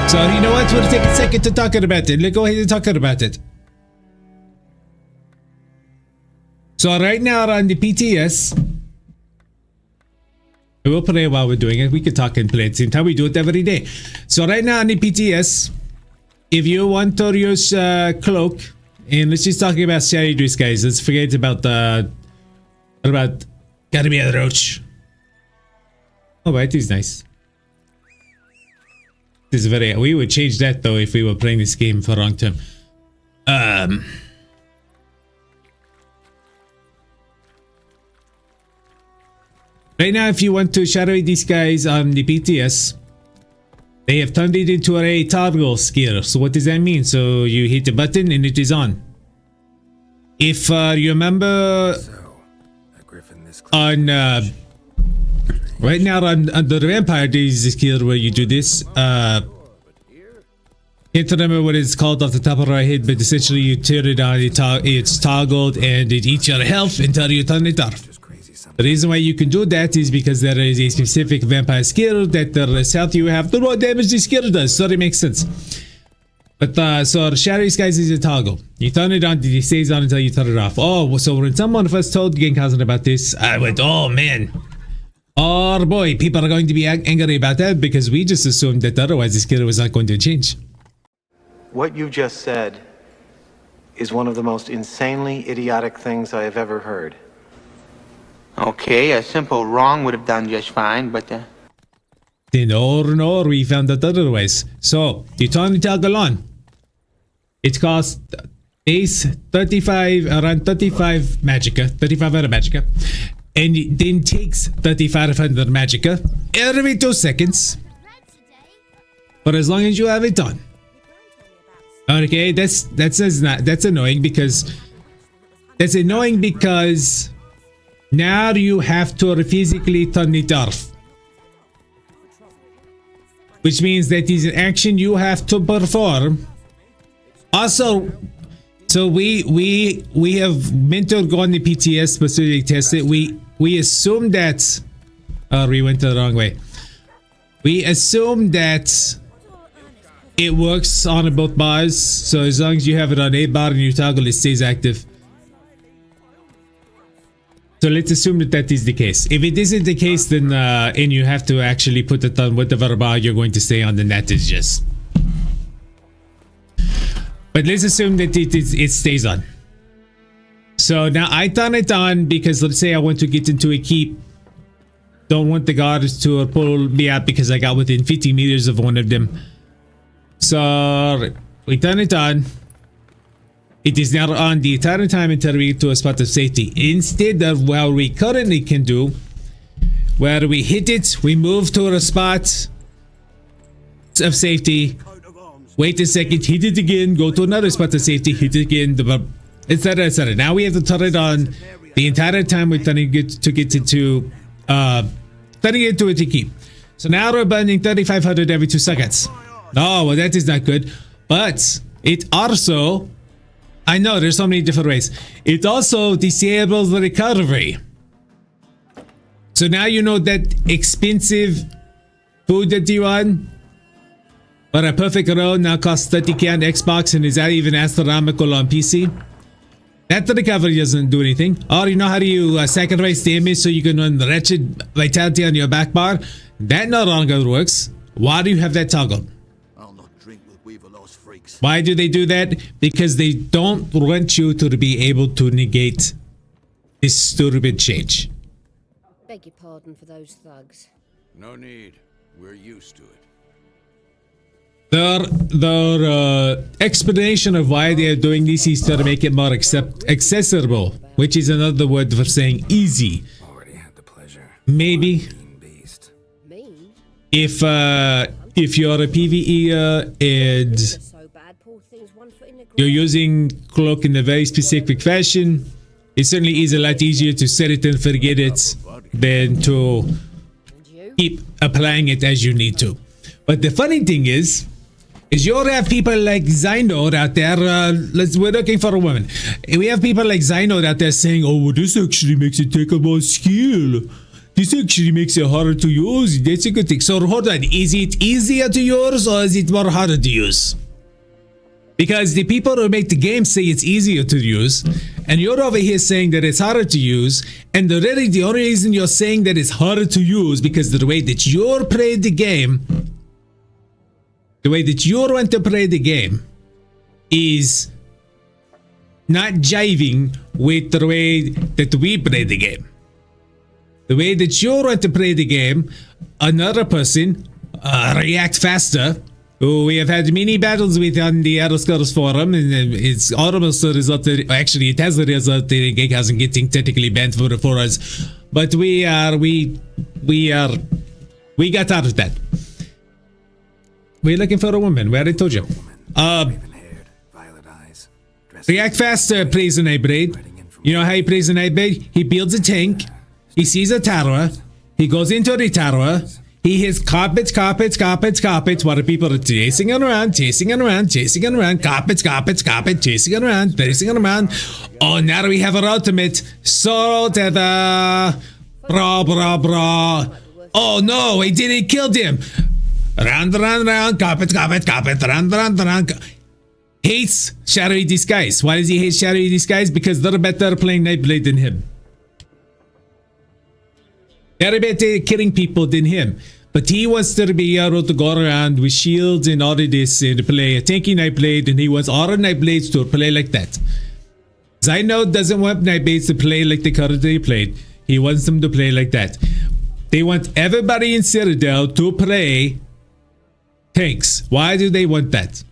So you know what? We'll take a second to talk about it. Let's go ahead and talk about it. So right now on the PTS, we'll play while we're doing it. We could talk and play at the same time. We do it every day. So right now on the PTS, if you want to use Cloak, and let's just talk about strategies, guys. Let's forget about gotta be a roach. Oh, right, is nice. This is very. We would change that though if we were playing this game for long term. Right now, if you want to shadow these guys on the PTS, they have turned it into a toggle skill. So what does that mean? So you hit the button and it is on. If you remember on right now on the vampire, there is a skill where you do this. Can't remember what it's called off the top of my head, but essentially you turn it on, it's toggled and it eats your health until you turn it off. The reason why you can do that is because there is a specific vampire skill that the less health you have, the more damage the skill does. So it makes sense. But so the Shadowy Skies is a toggle. You turn it on, it stays on until you turn it off. Oh, so when someone first told Gankhausen about this, I went, oh man. Oh boy, people are going to be angry about that because we just assumed that otherwise the skill was not going to change. What you just said is one of the most insanely idiotic things I have ever heard. Okay, a simple wrong would have done just fine, but No, we found out otherwise. So, you turn the toggle on. It costs base 35, around 35 Magica, 3500 Magica. And it then takes 3500 Magica every 2 seconds. For as long as you have it on. Okay, that's annoying because now you have to physically turn it off. Which means that is an action you have to perform. Also, so we have meant to go on the PTS specific test it. We assume that we went the wrong way. We assume that it works on both bars. So as long as you have it on a bar and you toggle, it stays active. So let's assume that is the case. If it isn't the case, then and you have to actually put it on whatever bar you're going to stay on, then that is just. But let's assume that it stays on. So now I turn it on because let's say I want to get into a keep. Don't want the guards to pull me out because I got within 50 meters of one of them. So we turn it on. It is now on the entire time until we get to a spot of safety. Instead of what we currently can do, where we hit it, we move to a spot of safety, wait a second, hit it again, go to another spot of safety, hit it again, etc, etc. Now we have to turn it on the entire time we're turning it to get into a keep. So now we're burning 3500 every 2 seconds. Oh, well, that is not good. But it also, I know there's so many different ways. It also disables the recovery. So now you know that expensive food that you want, but a perfect roll now costs 30k on Xbox and is that even astronomical on PC? That recovery doesn't do anything. Or you know how do you sacrifice damage so you can run the wretched vitality on your back bar? That no longer works. Why do you have that toggle? Why do they do that? Because they don't want you to be able to negate this stupid change. Beg your pardon for those thugs. No need. We're used to it. Their explanation of why they are doing this is to make it more accessible, which is another word for saying easy. Already had the pleasure. Maybe Me? if you're a PvE and So bad, poor thing's 1 foot in the you're ground. using Cloak in a very specific fashion, it certainly is a lot easier to set it and forget it than to And you? keep applying it as you need to. But the funny thing is you'll have people like Zinode out there, we're looking for a woman. We have people like Zinode out there saying, oh, well, this actually makes it take a more skill this actually makes it harder to use. That's a good thing. So hold on, is it easier to use or is it more harder to use? Because the people who make the game say it's easier to use, and you're over here saying that it's harder to use, and really the only reason you're saying that it's harder to use because the way that you're playing the game, the way that you want to play the game is not jiving with the way that we play the game. The way that you want to play the game, another person react faster, who we have had many battles with on the Elder Scrolls forum, and it's almost resulted, actually it has resulted in Gankhausen getting technically banned for us, but we got out of that. We're looking for a woman. We already told you. React faster, plays the Nightblade. You know how he plays the Nightblade? He builds a tank. He sees a tower. He goes into the tower. He hits carpets, while the people are chasing around, chasing around, carpets, chasing around. Oh, now we have our ultimate. So tether. Bra. Oh no, he didn't kill him. Round, carpet, round. Hates Shadowy Disguise. Why does he hate Shadowy Disguise? Because they're better playing Nightblade than him. They're better killing people than him. But he wants to be able to go around with shields and all of this and play a tanky Nightblade, and he wants all the Nightblades to play like that. Zyno doesn't want Nightblades to play like they currently played. He wants them to play like that. They want everybody in Citadel to play tanks. Why do they want that?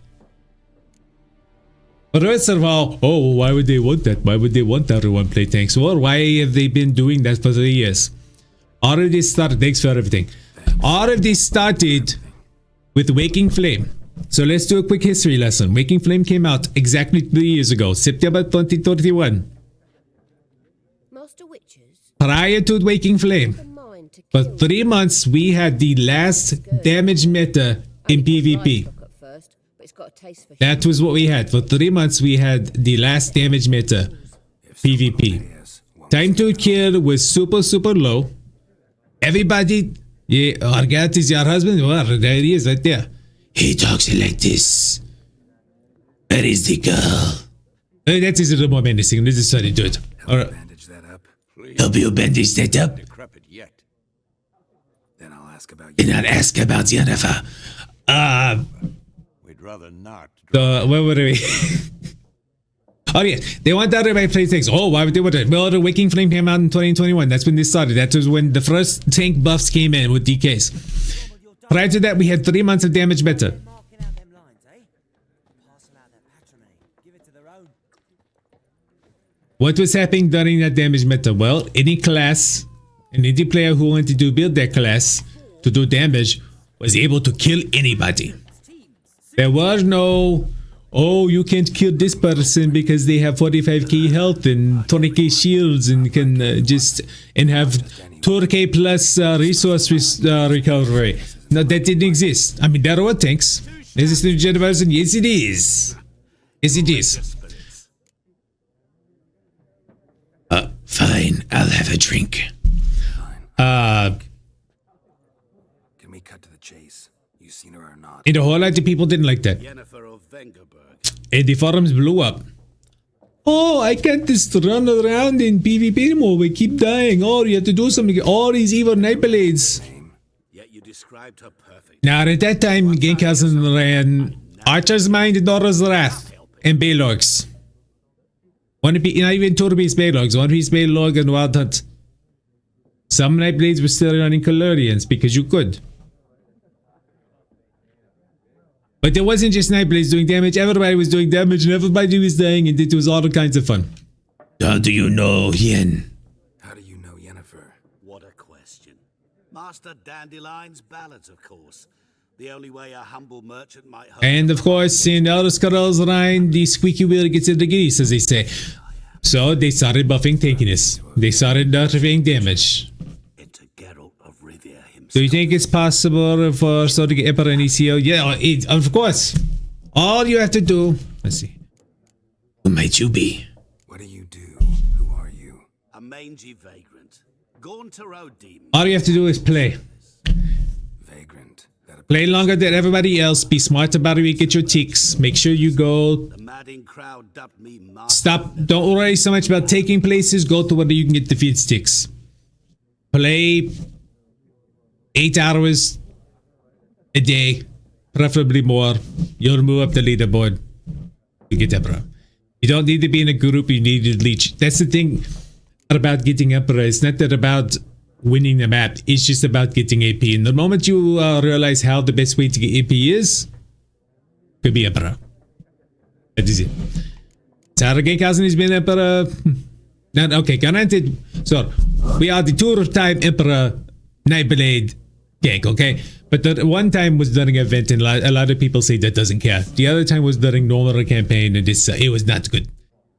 But first of all, why would they want that? Why would they want everyone play tanks? Well, why have they been doing that for 3 years? All of this started, thanks for everything. All of this started with Waking Flame. So let's do a quick history lesson. Waking Flame came out exactly 3 years ago, September 2021. Master Witches, Prior to Waking Flame, for 3 months we had the last damage meta in PvP. That was what we had. For 3 months we had the last damage meta PvP. Time to kill was super low. Everybody, yeah, Argat is your husband. Well, there he is right there. He talks like this. Where is the girl? That is a little more menacing. Let's just try to do it. Alright. Help you bandage that up? Then I'll ask about Jennifer. We'd rather not. Where were we? Oh yeah, they want everybody to play tanks. Oh, why would they want it? Well, the Waking Flame came out in 2021. That's when this started. That was when the first tank buffs came in with DKs. Prior to that, we had 3 months of damage meta. What was happening during that damage meta? Well, any class, and any player who wanted to build their class to do damage was able to kill anybody. There was no, oh, you can't kill this person because they have 45k health and 20k shields and can and have 2k plus resource recovery. No, that didn't exist. I mean, there were tanks. Is this new gen version? Yes, it is. Yes, it is. Fine, I'll have a drink. Can we cut to the chase? You seen her or not? And a whole lot of people didn't like that. And the forums blew up. Oh, I can't just run around in PvP anymore. We keep dying. Oh, you have to do something. All these evil Nightblades. Now, at that time, Gankhausen ran Archer's Mind, Dora's Wrath, and Baylogs. Not even two-piece Baylogs, one-piece Baylog and Wild Hunt. Some Nightblades were still running Colorians because you could. But there wasn't just Nightblades doing damage, everybody was doing damage and everybody was dying and it was all kinds of fun. How do you know Yen? How do you know Yennefer? What a question. Master Dandelion's ballads, of course. The only way a humble merchant might hope. And of course, in Elder Scrolls Online, the squeaky wheel gets in the grease, as they say. So they started buffing tankiness. They started nerfing damage. Do you think it's possible for Sonic Emperor and ECO? Yeah, of course. All you have to do. Let's see. Who might you be? What do you do? Who are you? A mangy vagrant. All you have to do is play. Vagrant. That Play longer than everybody else. Be smart about it. Get your ticks. Make sure you go. The madding crowd dubbed me Master. Stop. Don't worry so much about taking places. Go to where you can get the feed sticks. Play 8 hours a day, preferably more. You'll move up the leaderboard. You get Emperor. You don't need to be in a group. You need to leech. That's the thing about getting Emperor. It's not that about winning the map. It's just about getting AP. And the moment you realize how the best way to get AP is, could be Emperor. That is it. Sarah Gankhausen has been Emperor. Not okay. Granted, so we are the two-time Emperor Nightblade Cloak, okay? But the one time was during an event, and a lot of people say that doesn't count. The other time was during normal campaign, and it was not good.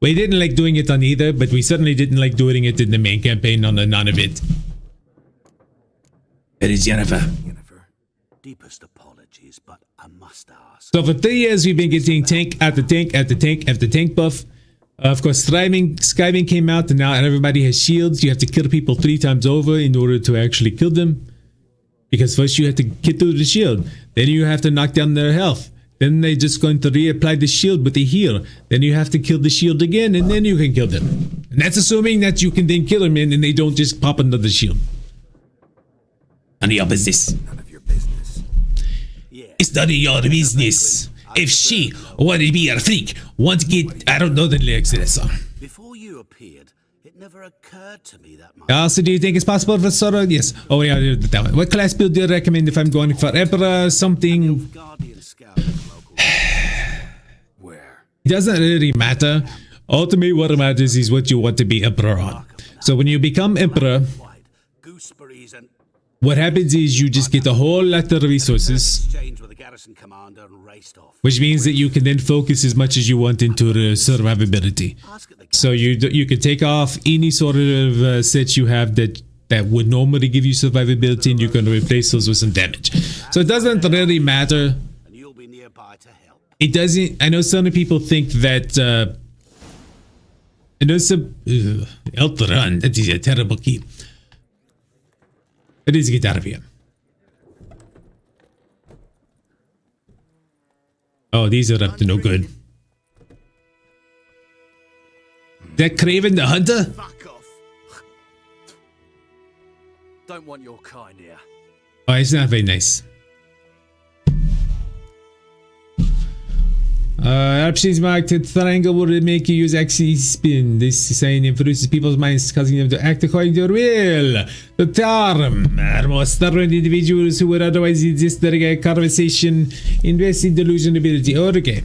We didn't like doing it on either, but we certainly didn't like doing it in the main campaign on a non-event. It is Jennifer. Deepest apologies, but I must ask. So for 3 years, we've been getting tank after tank after tank after tank buff. Of course, Skywing came out, and now everybody has shields. You have to kill people 3 times over in order to actually kill them. Because first you have to get through the shield. Then you have to knock down their health. Then they're just going to reapply the shield with the heal. Then you have to kill the shield again, and then you can kill them. And that's assuming that you can then kill them and they don't just pop another shield. None of your business. none of your business. It's none of your business. If she want to be a freak, want to get... I don't know the lyrics to that song. Before you appeared, it never occurred to me that my So do you think it's possible for Sora? Yes. Oh yeah, that one. What class build do you recommend if I'm going for Emperor something? guardian scout local. Where? It doesn't really matter. Ultimately, what matters is what you want to be Emperor on. So when you become Emperor, Wide, gooseberries and what happens is you just get a whole lot of resources, exchange with the garrison commander and raced off. which means that you can then focus as much as you want into the survivability. Ask at the So you can take off any sort of sets you have that would normally give you survivability, and you can replace those with some damage. So it doesn't really matter. and you'll be nearby to help. It doesn't. I know some people think that. I know some. Elteran, that is a terrible key. It is get out of here. Oh, these are up to no good. That Craven the Hunter? Fuck off. Don't want your kind here. Oh, it's not very nice. Options marked a triangle would make you use axis spin. This sign influences people's minds, causing them to act according to their will. The term are most stubborn individuals who would otherwise exist during a conversation, invest in delusion ability. Oh, okay.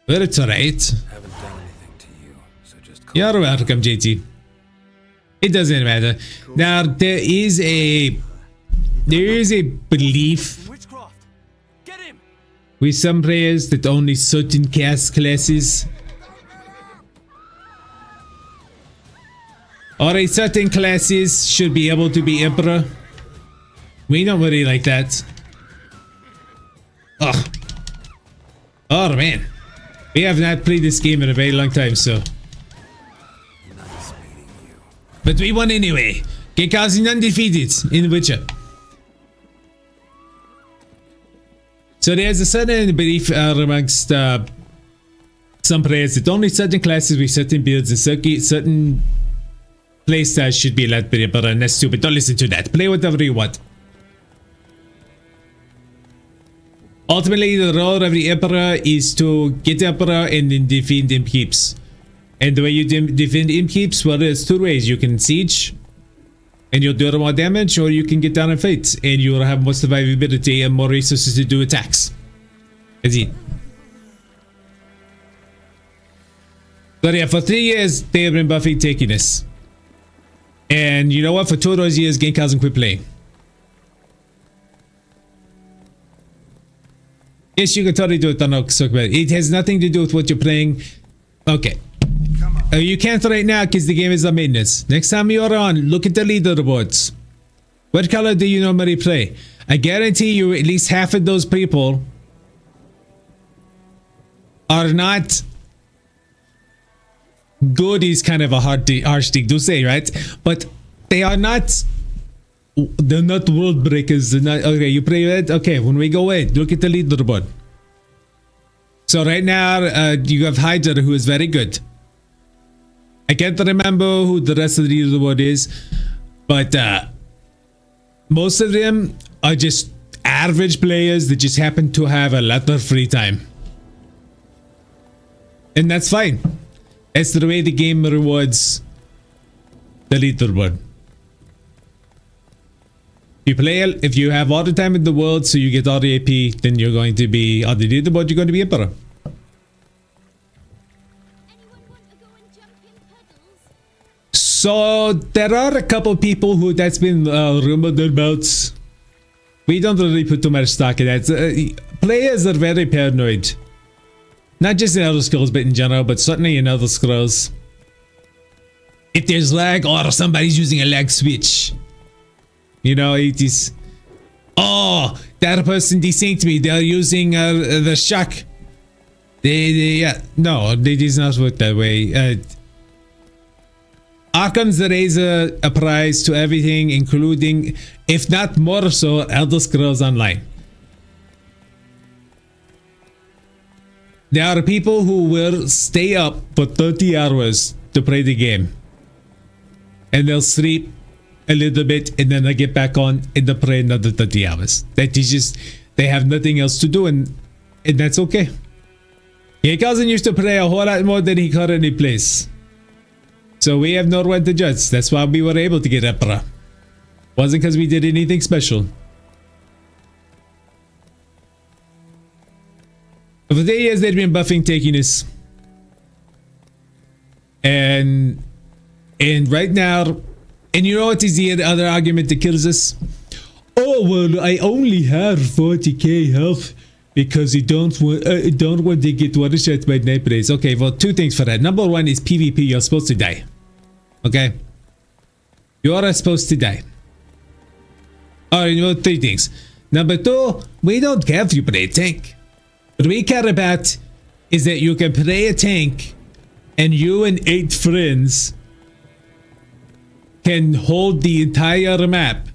Well, it's alright. Haven't done anything to you, so just call You're welcome, JT. It doesn't matter. Now, there is a belief Witchcraft. Get him. with some players that only certain cast classes or a certain classes should be able to be Emperor. We don't really like that. Ugh. Oh man. We have not played this game in a very long time, so. nice meeting you. But we won anyway. Gankhausen undefeated in Witcher. So there's a certain belief amongst some players that only certain classes with certain builds and certain playstyles should be allowed to be Emperor, and that's stupid. Don't listen to that. Play whatever you want. Ultimately, the role of the Emperor is to get Emperor and then defend Imp Keeps. And the way you defend Imp Keeps, well, there's 2 ways. You can siege, and you'll do more damage, or you can get down and fight, and you'll have more survivability and more resources to do attacks. That's it. So yeah, for 3 years, they have been buffing takiness. And you know what? For 2 of those years, Gankhausen quit playing. Yes, you can totally do it on Oxook. It has nothing to do with what you're playing. Okay. You can't right now because the game is on maintenance. Next time you're on, look at the leaderboards. What color do you normally play? I guarantee you at least half of those people are not... Good is kind of a harsh thing to say, right? But they are not. They're not world breakers. They're not, okay, you play it. Okay, when we go in, look at the leaderboard. So right now, you have Hydra, who is very good. I can't remember who the rest of the leaderboard is, but most of them are just average players that just happen to have a lot of free time. And that's fine. That's the way the game rewards the leaderboard. You play, if you have all the time in the world, so you get all the AP, then you're going to be on the leaderboard, you're going to be emperor. Anyone want to go and jump in puddles? So there are a couple people who that's been rumored about. We don't really put too much stock in that. Players are very paranoid. Not just in Elder Scrolls, but in general, but certainly in Elder Scrolls. If there's lag or somebody's using a lag switch, you know, it is. Oh, that person desynced me. They're using the shock. No, it does not work that way. Arkham's raise a price to everything, including, if not more so, Elder Scrolls Online. There are people who will stay up for 30 hours to play the game. And they'll sleep a little bit and then they'll get back on and they'll play another 30 hours. That is just, they have nothing else to do and that's okay. Gankhausen used to play a whole lot more than he currently plays. So we have no one to judge. That's why we were able to get Emperor. Wasn't because we did anything special. For the years they've been buffing tankiness. And right now, and you know what is the other argument that kills us? Oh well, I only have 40k health because you don't want to get one shot by Nightblades. Okay, well, two things for that. Number one is PvP. You're supposed to die. Okay, you are supposed to die. Alright, you know, three things. Number two, we don't care if you play a tank. What we care about is that you can play a tank and you and 8 friends can hold the entire map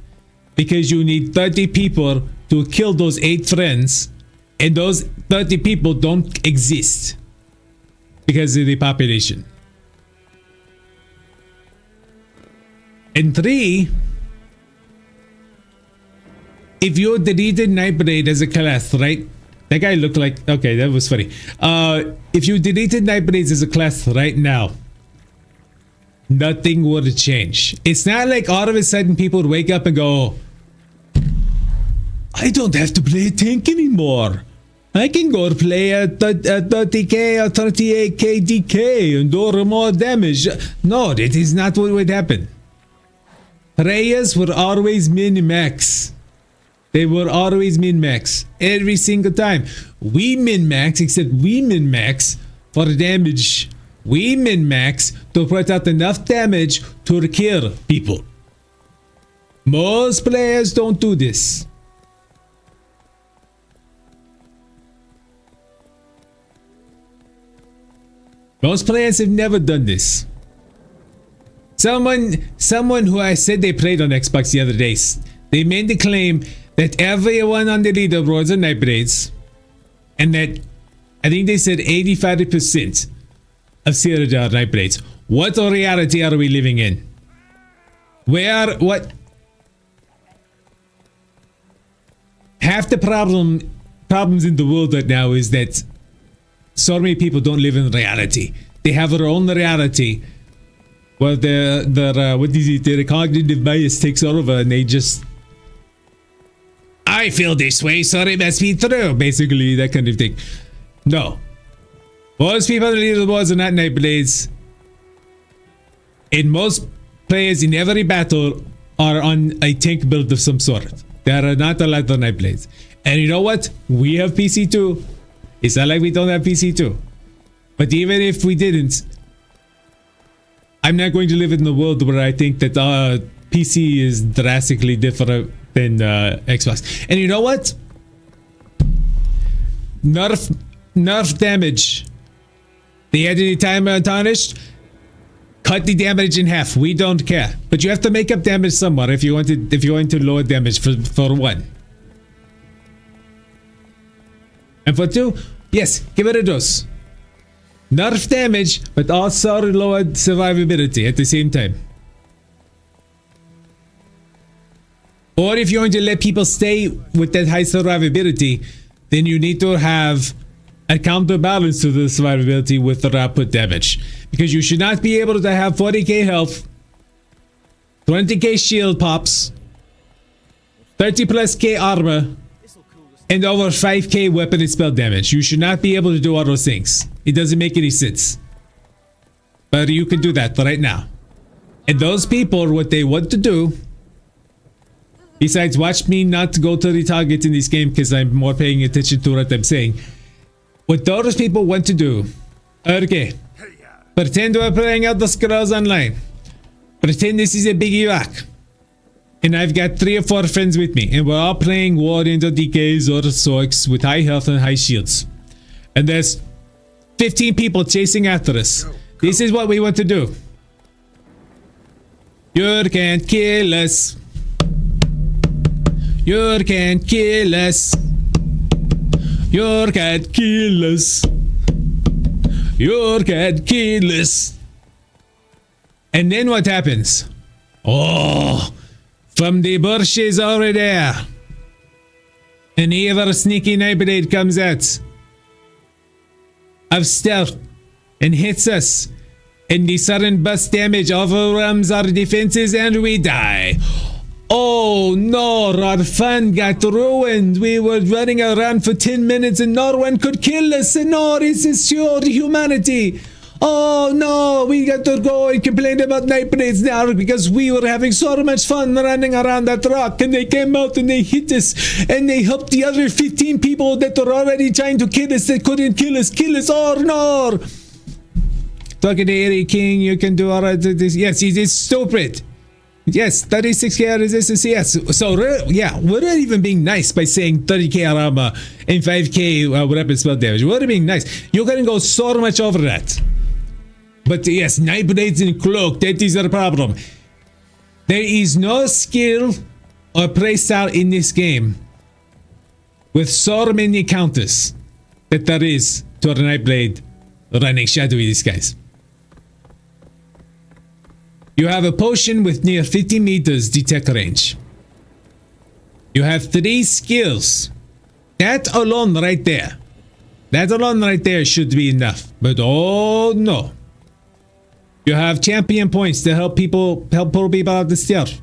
because you need 30 people to kill those 8 friends and those 30 people don't exist because of the population. And 3, if you deleted Nightblade as a class, right? That guy looked like, okay, that was funny. If you deleted Nightblades as a class right now, nothing would change. It's not like all of a sudden people would wake up and go, I don't have to play a tank anymore. I can go play a 30k or 38k DK and do more damage. No, that is not what would happen. Players were always min-max. They were always min-max. Every single time. We min-max, except we min-max for damage. We min-max to put out enough damage to kill people. Most players don't do this. Most players have never done this. Someone who I said they played on Xbox the other day, they made the claim that everyone on the leaderboards are Nightblades, and that I think they said 85% of Cyrodiil are Nightblades. What reality are we living in? What? Half the problems in the world right now is that so many people don't live in reality. They have their own reality. Well, their cognitive bias takes over and they just, I feel this way, so it must be true. Basically, that kind of thing. No. Most people on the leaderboards are not Nightblades. And most players in every battle are on a tank build of some sort. There are not a lot of Nightblades. And you know what? We have PC too. It's not like we don't have PC too. But even if we didn't, I'm not going to live in a world where I think that PC is drastically different than Xbox. And you know what? Nerf damage. They added the timer untarnished. cut the damage in half. We don't care, but you have to make up damage somewhere if you want to lower damage for one. And for two, yes, give it a dose. Nerf damage, but also lowered survivability at the same time. Or if you're going to let people stay with that high survivability, then you need to have a counterbalance to the survivability with the output damage. Because you should not be able to have 40k health, 20k shield pops, 30 plus k armor, and over 5k weapon and spell damage. You should not be able to do all those things. It doesn't make any sense. But you can do that right now. And those people, what they want to do, besides watch me not go to the target in this game because I'm more paying attention to what I'm saying. What those people want to do, okay, pretend we're playing Elder Scrolls Online. Pretend this is a big Iraq. And I've got 3 or 4 friends with me. And we're all playing Warriors or DKs or Sorks with high health and high shields. And there's 15 people chasing after us. This is what we want to do. You can't kill us. You can't kill us. You can't kill us. You can't kill us. And then what happens? Oh, from the bushes over there, an evil sneaky Nightblade comes out of stealth and hits us. And the sudden burst damage overwhelms our defenses and we die. Oh no, our fun got ruined. We were running around for 10 minutes and no one could kill us. And no, this is your humanity. Oh no, we got to go and complain about Nightblades now because we were having so much fun running around that rock and they came out and they hit us and they helped the other 15 people that were already trying to kill us that couldn't kill us. Oh no. Talking to Eric King, you can do all right. Yes, it is stupid. Yes, 36k resistance, yes. So, yeah, we're not even being nice by saying 30k armor and 5k weapon spell damage. We're being nice. You're gonna go so much over that. But yes, Nightblades and Cloak, that is the problem. There is no skill or playstyle in this game with so many counters that there is to a Nightblade running shadowy disguise. You have a potion with near 50 meters detect range. You have 3 skills. That alone right there. That alone right there should be enough. But oh no. You have champion points to help pull people out of the stealth.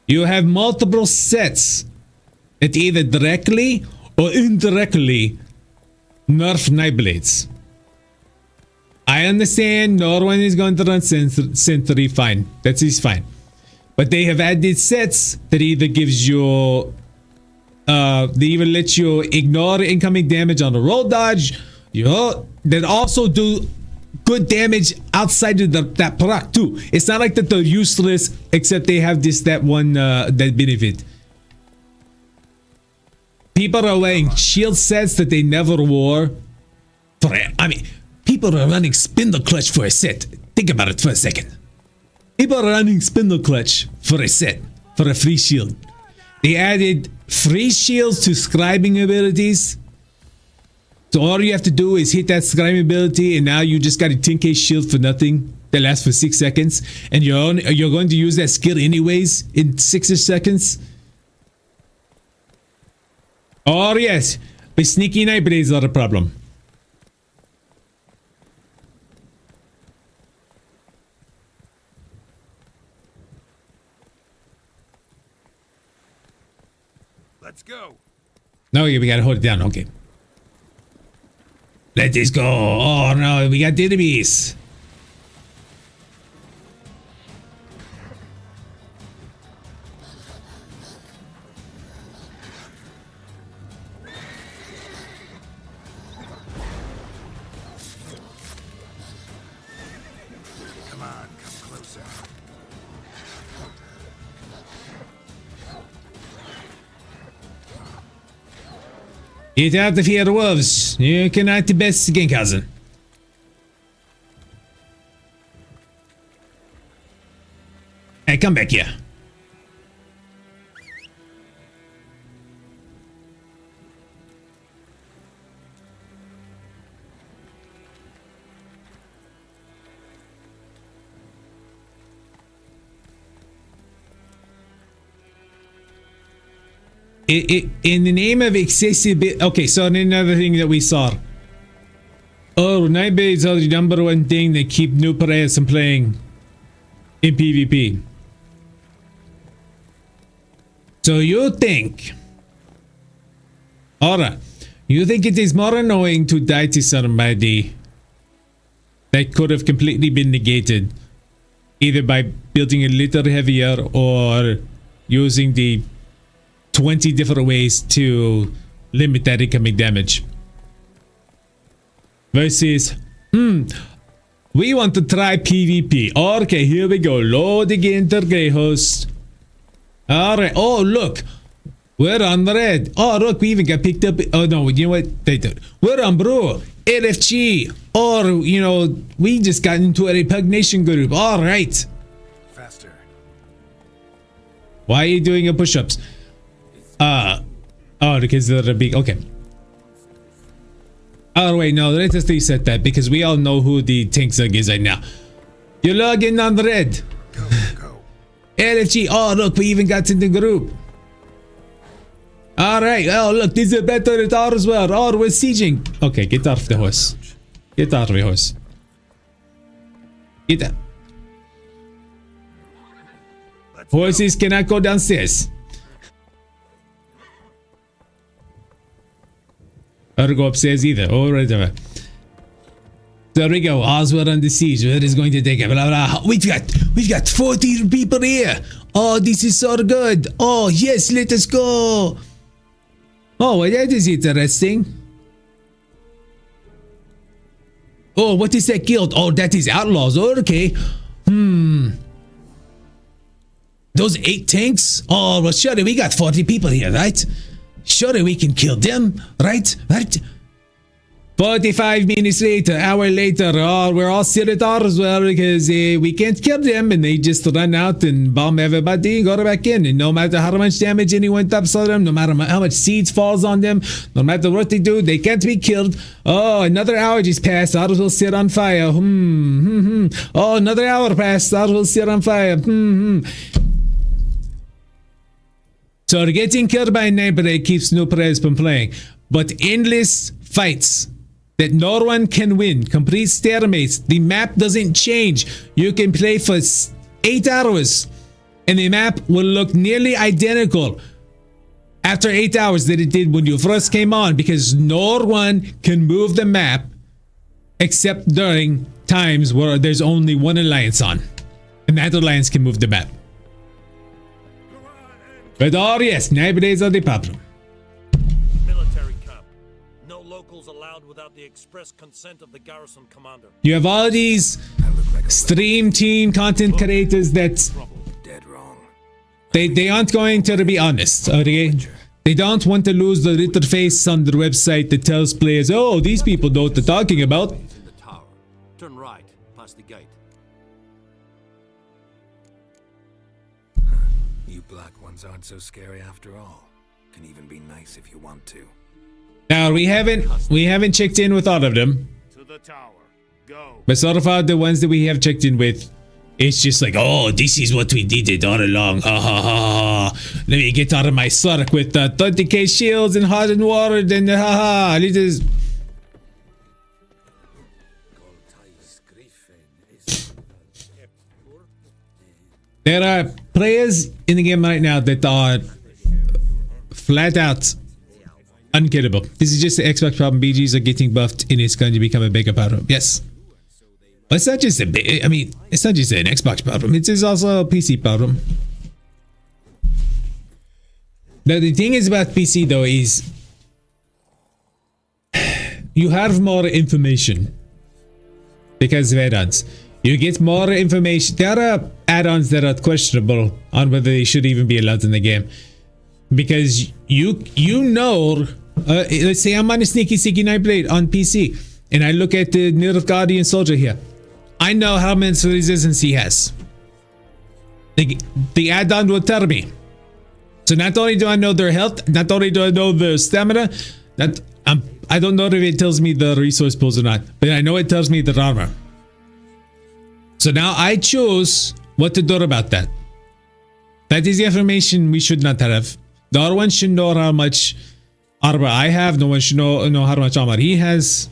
You have multiple sets that either directly or indirectly nerf Nightblades. I understand no one is going to run Sentry, fine. That is fine. But they have added sets that either gives you they even let you ignore incoming damage on the roll dodge. That also do good damage outside of that proc too. It's not like that they're useless, except they have that benefit. People are wearing shield sets that they never wore. People are running Spindle Clutch for a set. Think about it for a second. People are running Spindle Clutch for a set, for a free shield. They added free shields to scribing abilities. So all you have to do is hit that scribing ability and now you just got a 10k shield for nothing that lasts for 6 seconds. And you're going to use that skill anyways in 6 seconds. Oh yes, but sneaky Nightblades are the problem. Let's go. No, we gotta hold it down. Okay. Let this go. Oh no, we got enemies. Come on, come closer. Get out of here, wolves. You cannot best Gankhausen. Alright, come back here. In the name of accessibility. Okay, so another thing that we saw. Oh, Nightblades are the number one thing that keep new players from playing in PvP. So you think, alright, you think it is more annoying to die to somebody that could have completely been negated either by building a little heavier or using the 20 different ways to limit that incoming damage versus we want to try PvP. Okay, here we go, loading into Gankhausen. Alright, oh look, we're on red. Oh look, we even got picked up. Oh no, you know what they did, we're on blue, LFG, or you know, we just got into a repugnation group. Alright, Faster. why are you doing your push-ups? Oh, because they're big. Okay. Oh wait, no, let us reset that because we all know who the tank zug is right now. You're logging on red. Go, go. LFG. Oh look, we even got in the group. Alright, oh look, this is better at ours as well. Oh, we're sieging. Okay, get off the horse. Get off the horse. Get out. Horses cannot go downstairs. Or go upstairs either, or whatever. There we go. Oswald under siege. Where is going to take it? Blah, blah. We've got 40 people here. Oh, this is so good. Oh yes, let us go. Oh, well, that is interesting. Oh, what is that guild? Oh, that is outlaws. Okay. Those 8 tanks? Oh, well, surely we got 40 people here, right? Surely we can kill them, right? Right? 45 minutes later, hour later, oh, we're all still at ours as well because we can't kill them and they just run out and bomb everybody and go back in. And no matter how much damage anyone taps on them, no matter how much seeds falls on them, no matter what they do, they can't be killed. Oh, another hour just passed, ours will sit on fire. Oh, another hour passed, ours will sit on fire. So getting killed by a Nightblade keeps new players from playing, but endless fights that no one can win, complete stalemates, the map doesn't change. You can play for 8 hours and the map will look nearly identical after 8 hours that it did when you first came on because no one can move the map except during times where there's only one alliance on and that alliance can move the map. But oh yes, Nightblades are the problem. Military camp. No locals allowed without the express consent of the garrison commander. You have all these stream team content creators that Dead wrong. they aren't going to be honest, okay? They don't want to lose the little face on their website that tells players, oh, these people know what they're talking about. In the tower. Turn right, past the gate. You black ones aren't so scary after all. Can even be nice if you want to. Now we haven't checked in with all of them. To the tower. Go. But so far the ones that we have checked in with, it's just like, oh, this is what we did it all along. Ha ha ha ha. Let me get out of my circ with 30k shields and hot and water, then ha ha. It is. There are players in the game right now that are flat out unkillable. This is just the Xbox problem. BGs are getting buffed and it's going to become a bigger problem. Yes. But it's not just a big, I mean, it's not just an Xbox problem. It is also a PC problem. Now the thing is about PC though is you have more information because of add-ons. You get more information. There are add-ons that are questionable on whether they should even be allowed in the game. Because you know, let's say I'm on a sneaky Nightblade on PC and I look at the Nerf Guardian Soldier here. I know how much resistance he has. The add-on will tell me. So not only do I know their health, not only do I know their stamina, I don't know if it tells me the resource pools or not, but I know it tells me the armor. So now I choose what to do about that. That is the information we should not have. The other one should know how much armor I have. No one should know how much armor he has.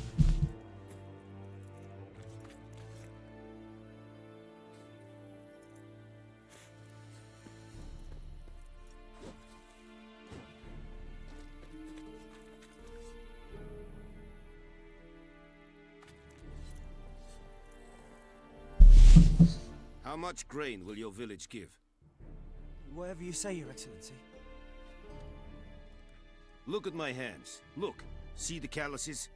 How much grain will your village give? Whatever you say, Your Excellency. Look at my hands. Look. See the calluses?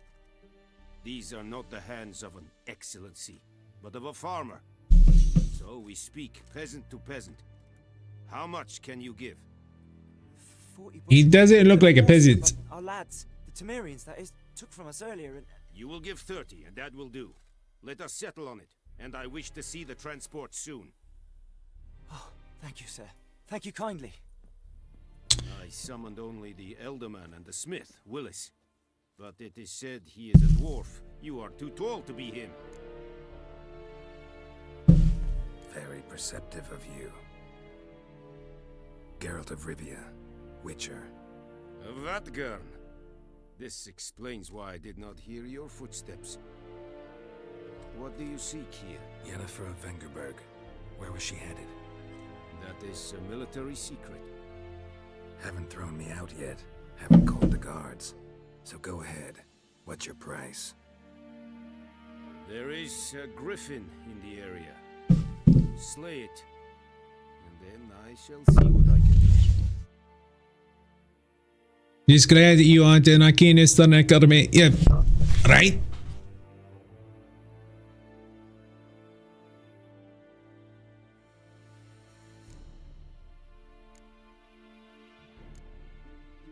These are not the hands of an excellency, but of a farmer. So we speak peasant to peasant. How much can you give? 40 He doesn't look like a peasant. Our lads, the Temerians, that is, took from us earlier, and You will give 30, and that will do. Let us settle on it, and I wish to see the transport soon. oh, thank you, sir. Thank you kindly. I summoned only the Elderman and the smith, Willis. But it is said he is a dwarf. You are too tall to be him. Very perceptive of you. Geralt of Rivia, Witcher. Vatgern. This explains why I did not hear your footsteps. What do you seek here? Yennefer of Vengerberg. Where was she headed? That is a military secret. Haven't thrown me out yet. Haven't called the guards. So go ahead. What's your price? There is a griffin in the area. Slay it, and then I shall see what I can do. Just glad that you aren't in Arcanistan Academy. Yeah, right?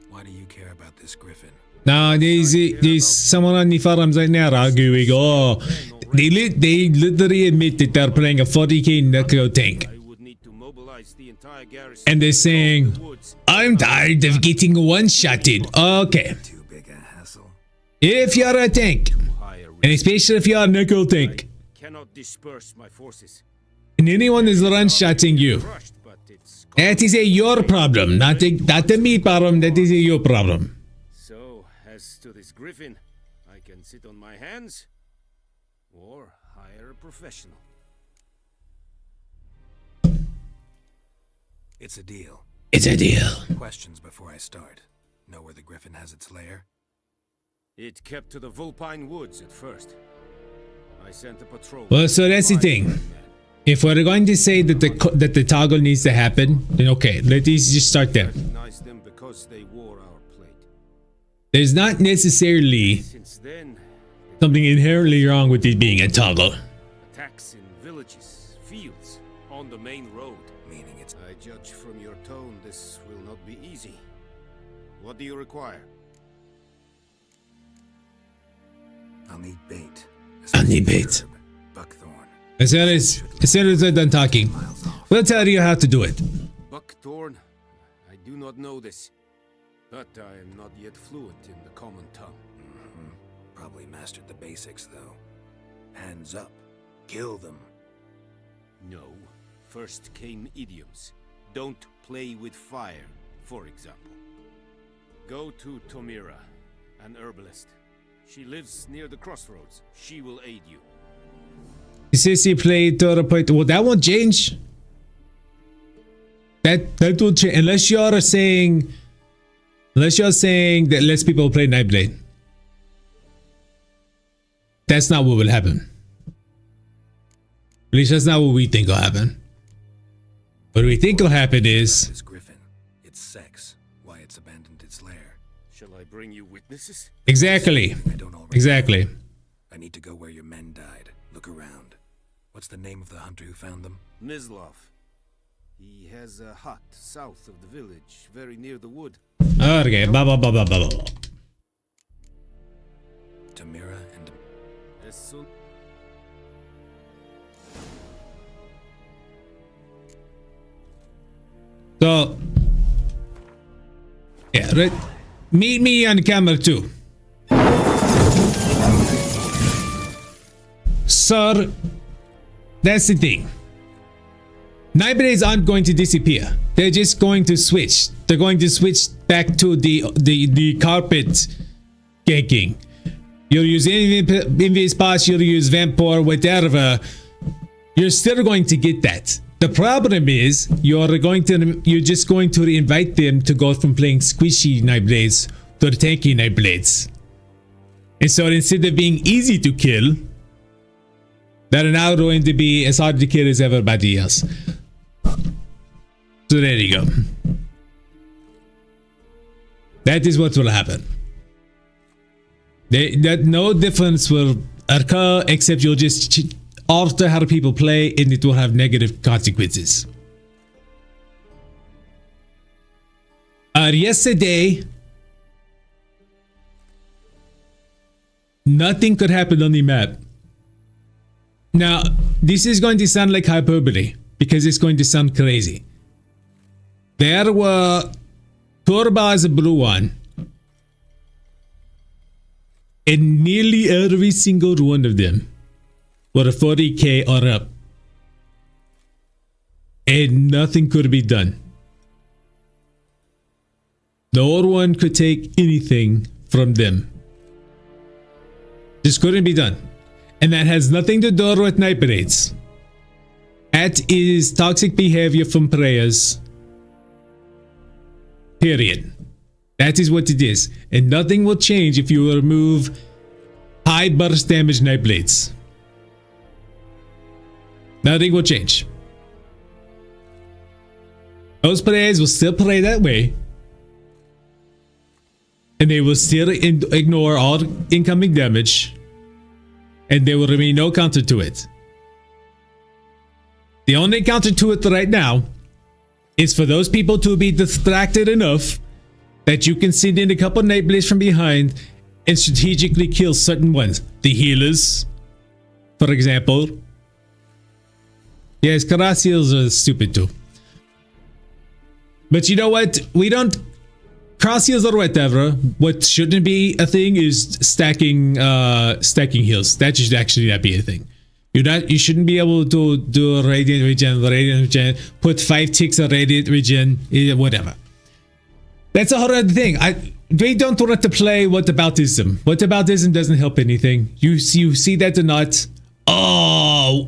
Why do you care about this griffin? Now there's someone on the forums right now arguing. Oh, they literally admit that they're playing a 40k necro tank, I would need to mobilize the entire garrison. and they're saying, "I'm tired of getting one-shotted." Okay, Too big a hassle? if you're a tank, and especially if you're a necro tank, Cannot disperse my forces. and anyone is one-shotting you, Crushed, but it's that is a your problem, not a me problem. That is a your problem. So, as to this griffin, I can sit on my hands or hire a professional. It's a deal. It's a deal. Questions before I start. Know where the griffin has its lair? It kept to the Vulpine Woods at first. I sent a patrol. Well, so that's the thing. If we're going to say that the toggle needs to happen, then okay, let's just start there. Recognize them because they wore our plate. There's not necessarily Since then, something inherently wrong with it being a toggle. attacks in villages, fields, on the main road. Meaning it's... I judge from your tone this will not be easy. What do you require? I'll need bait. I'll need bait. Buckthorn. As soon as we're done talking, we'll tell you how to do it. Buckthorn? I do not know this. But I am not yet fluent in the common tongue. Probably mastered the basics, though. Hands up. Kill them. No. First came idioms. Don't play with fire, for example. Go to Tomira, an herbalist. She lives near the crossroads. She will aid you. CC play to the point. Well, that won't change. That will change unless you're saying that less people play Nightblade. That's not what will happen. At least that's not what we think will happen. What we think will happen is This griffin. Its sex. Why it's abandoned its lair. Shall I bring you witnesses? exactly. I don't already Exactly. I need to go where your men died. Look around. What's the name of the hunter who found them? Mislov. He has a hut south of the village, very near the wood. Okay. Blah blah blah blah blah. Blah. Tamira and... As soon... So, yeah, right. Meet me on camera 2. Sir, that's the thing. Nightblades aren't going to disappear. They're just going to switch. They're going to switch back to the carpet ganking. You'll use Invis Pass, you'll use Vampire, whatever. You're still going to get that. The problem is you're just going to invite them to go from playing squishy Nightblades to the tanky Nightblades. And so instead of being easy to kill, they're now going to be as hard to kill as everybody else. So there you go. That is what will happen. No difference will occur except you'll just alter how people play and it will have negative consequences. Yesterday, nothing could happen on the map. Now, this is going to sound like hyperbole because it's going to sound crazy. There were turbas of blue one, and nearly every single one of them were 40k or up, and nothing could be done. No one could take anything from them. This couldn't be done. And that has nothing to do with Nightblades. That is toxic behavior from players. Period. That is what it is. And nothing will change if you remove high burst damage Nightblades. Nothing will change. Those players will still play that way. And they will still ignore all incoming damage. And there will remain no counter to it. The only counter to it right now is for those people to be distracted enough that you can send in a couple Nightblades from behind and strategically kill certain ones. The healers, for example. Yes, Karas heals are stupid too. But you know what? We don't... Cross heals or whatever. What shouldn't be a thing is stacking heals. That should actually not be a thing. You shouldn't be able to do a radiant regen, put 5 ticks of radiant regen, whatever. That's a whole other thing. They don't want to play whataboutism. Whataboutism doesn't help anything. You see that or not? Oh,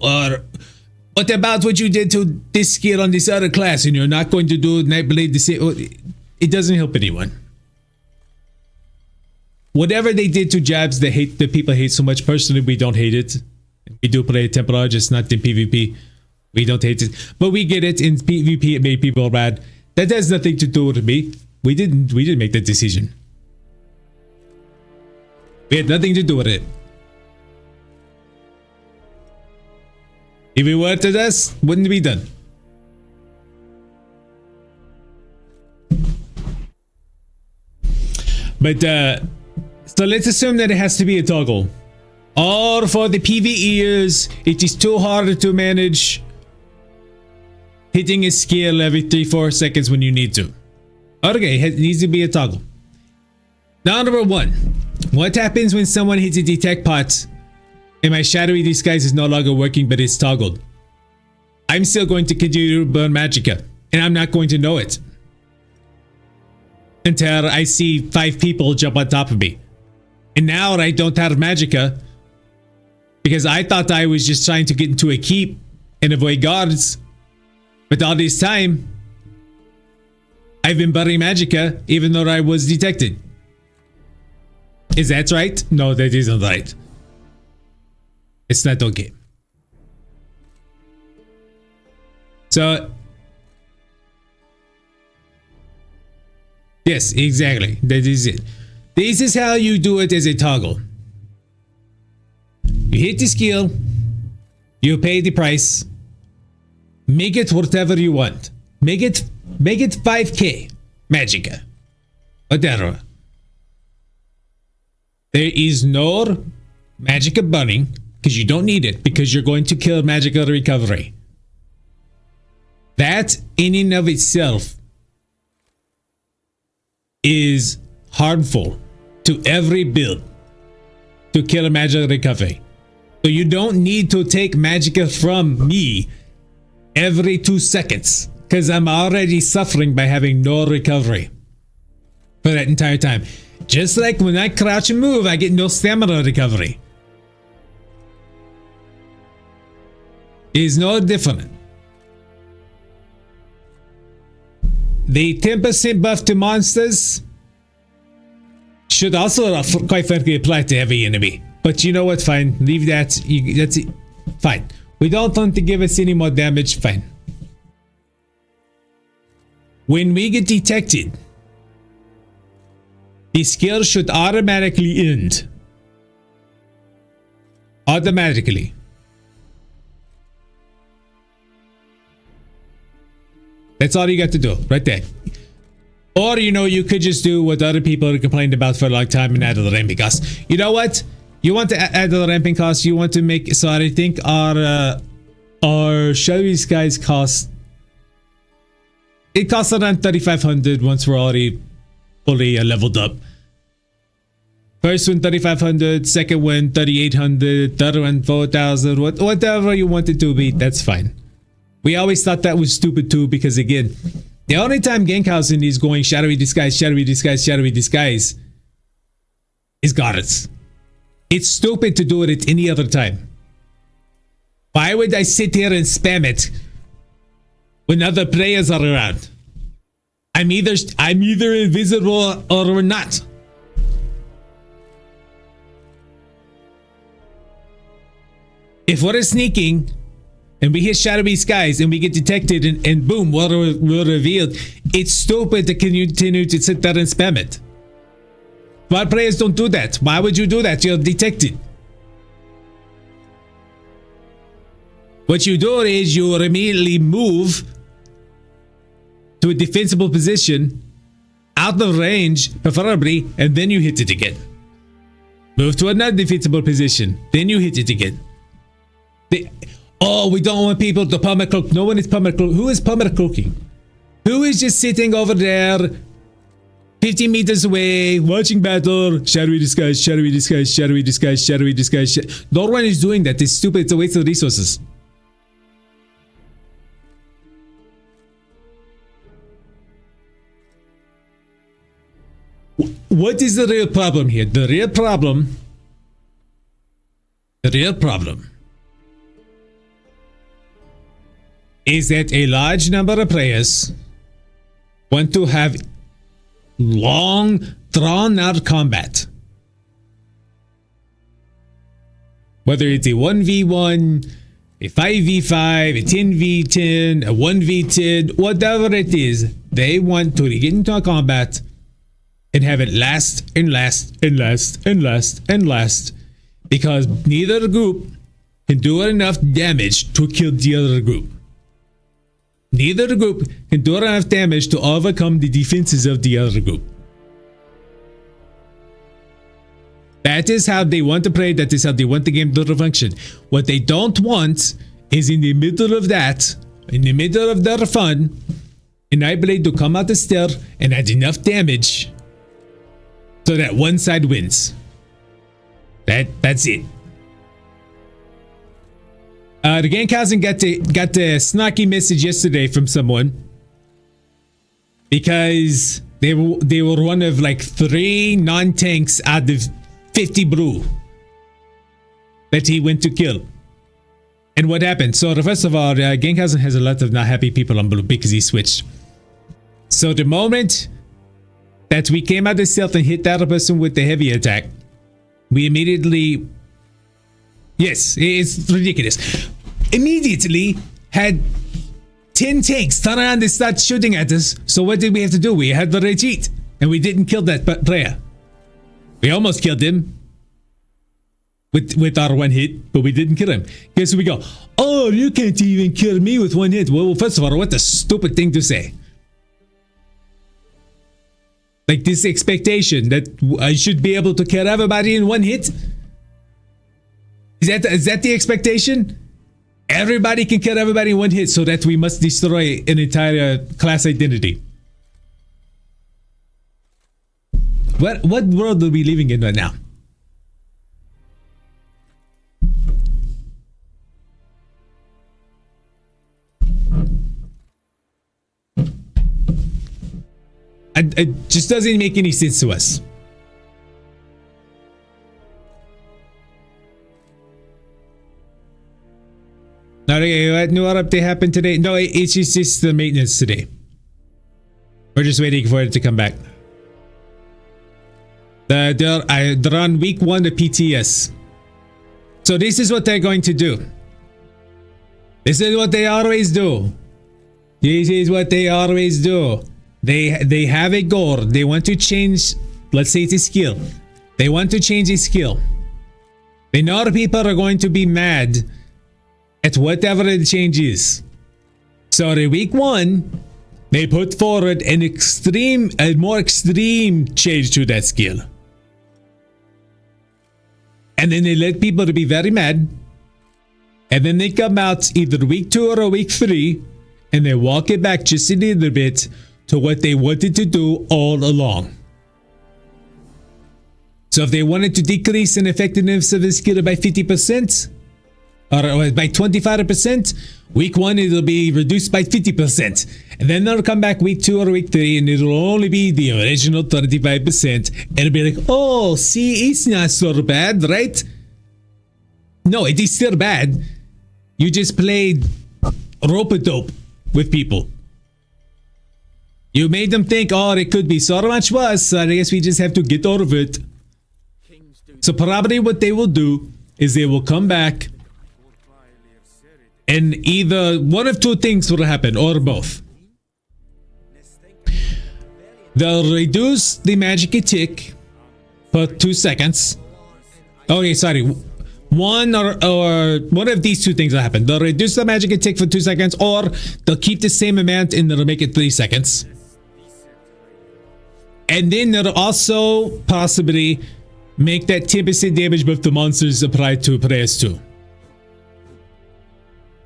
what about what you did to this skill on this other class and you're not going to do Nightblade the same? It doesn't help anyone. Whatever they did to jabs that people hate so much, personally, we don't hate it. We do play Templar, just not in PvP. We don't hate it. But we get it. In PvP, it made people mad. That has nothing to do with me. We didn't make that decision. We had nothing to do with it. If it were to us, wouldn't be done. But, so let's assume that it has to be a toggle. Or for the PvEers, it is too hard to manage hitting a skill every 3-4 seconds when you need to. Okay, it needs to be a toggle. Now, number 1. What happens when someone hits a detect pot and my shadowy disguise is no longer working but it's toggled? I'm still going to continue to burn magicka, and I'm not going to know it until I see 5 people jump on top of me. And now I don't have magicka because I thought I was just trying to get into a keep and avoid guards. But all this time, I've been burning magicka even though I was detected. Is that right? No, that isn't right. It's not okay. So... yes, exactly. That is it. This is how you do it as a toggle. You hit the skill, you pay the price, make it whatever you want. Make it 5k magicka. Whatever. There is no magicka burning because you don't need it because you're going to kill magicka recovery. That in and of itself is harmful to every build to kill a magic recovery. So you don't need to take magicka from me every 2 seconds because I'm already suffering by having no recovery for that entire time. Just like when I crouch and move, I get no stamina recovery. It's no different. The 10% buff to monsters should also, quite frankly, apply to every enemy. But you know what? Fine. Leave that. That's it. Fine. We don't want to give us any more damage. Fine. When we get detected, the skill should automatically end. Automatically. That's all you got to do, right there. Or, you know, you could just do what other people have complained about for a long time and add the ramping cost. You know what? You want to add the ramping cost. You want to make, so I think our Shadowy Skies cost, it costs around 3,500 once we're already fully leveled up. First one 3,500, second one 3,800, third one 4,000, whatever you want it to be, that's fine. We always thought that was stupid too, because again, the only time Gankhausen is going shadowy disguise, shadowy disguise, shadowy disguise is goddess. It's stupid to do it at any other time. Why would I sit here and spam it when other players are around? I'm either invisible or not. If we're sneaking and we hit shadowy skies and we get detected and boom, we're revealed, it's stupid to continue to sit there and spam it. Smart players don't do that. Why would you do that? You're detected. What you do is you immediately move to a defensible position, out of range, preferably, and then you hit it again. Move to another defensible position, then you hit it again. Oh, we don't want people to permacloak. No one is permacloak. Who is permacloaking? Who is just sitting over there 50 meters away, watching battle, shadowy disguise, shadowy disguise, shadowy disguise, shadowy disguise. No one is doing that. It's stupid. It's a waste of resources. What is the real problem here? The real problem is that a large number of players want to have long, drawn-out combat. Whether it's a 1v1, a 5v5, a 10v10, a 1v10, whatever it is, they want to get into a combat and have it last and last and last and last and last, because neither group can do enough damage to kill the other group. Neither group can do enough damage to overcome the defenses of the other group. That is how they want to play. That is how they want the game to function. What they don't want is in the middle of that, in the middle of their fun, a Nightblade to come out the stair and add enough damage so that one side wins. That's it. The Gankhausen got a snarky message yesterday from someone because they were one of like 3 non-tanks out of 50 brew that he went to kill. And what happened? So first of all, Gankhausen has a lot of not happy people on blue because he switched. So the moment that we came out of stealth and hit that person with the heavy attack, we immediately, yes, it's ridiculous, immediately had 10 tanks turn around and start shooting at us. So what did we have to do? We had to retreat, and we didn't kill that player. We almost killed him with our one hit, but we didn't kill him. Guess we go, oh, you can't even kill me with one hit. Well, first of all, what a stupid thing to say. Like this expectation that I should be able to kill everybody in one hit? Is that the expectation? Everybody can kill everybody in one hit, so that we must destroy an entire class identity. What world are we living in right now? It just doesn't make any sense to us. Okay, what new update happened today? No, it's just the maintenance today. We're just waiting for it to come back. They're on week 1 of PTS. So this is what they're going to do. This is what they always do. This is what they always do. They have a goal. They want to change, let's say it's a skill. They want to change a skill. They know people are going to be mad at whatever the change is. So in week 1, they put forward a more extreme change to that skill. And then they let people to be very mad. And then they come out either week 2 or week 3 and they walk it back just a little bit to what they wanted to do all along. So if they wanted to decrease an effectiveness of the skill by 50%, or by 25%, week 1 it'll be reduced by 50%. And then they'll come back week 2 or week 3 and it'll only be the original 25%. And it'll be like, oh, see, it's not so bad, right? No, it is still bad. You just played rope-a-dope with people. You made them think, oh, it could be so much worse, so I guess we just have to get over it. So probably what they will do is they will come back and either one of two things will happen, or both. They'll reduce the magic tick for 2 seconds. Okay, sorry. One or one of these two things will happen. They'll reduce the magic tick for 2 seconds, or they'll keep the same amount and they'll make it 3 seconds. And then they'll also possibly make that 10% damage buff to monsters applied to prayers too.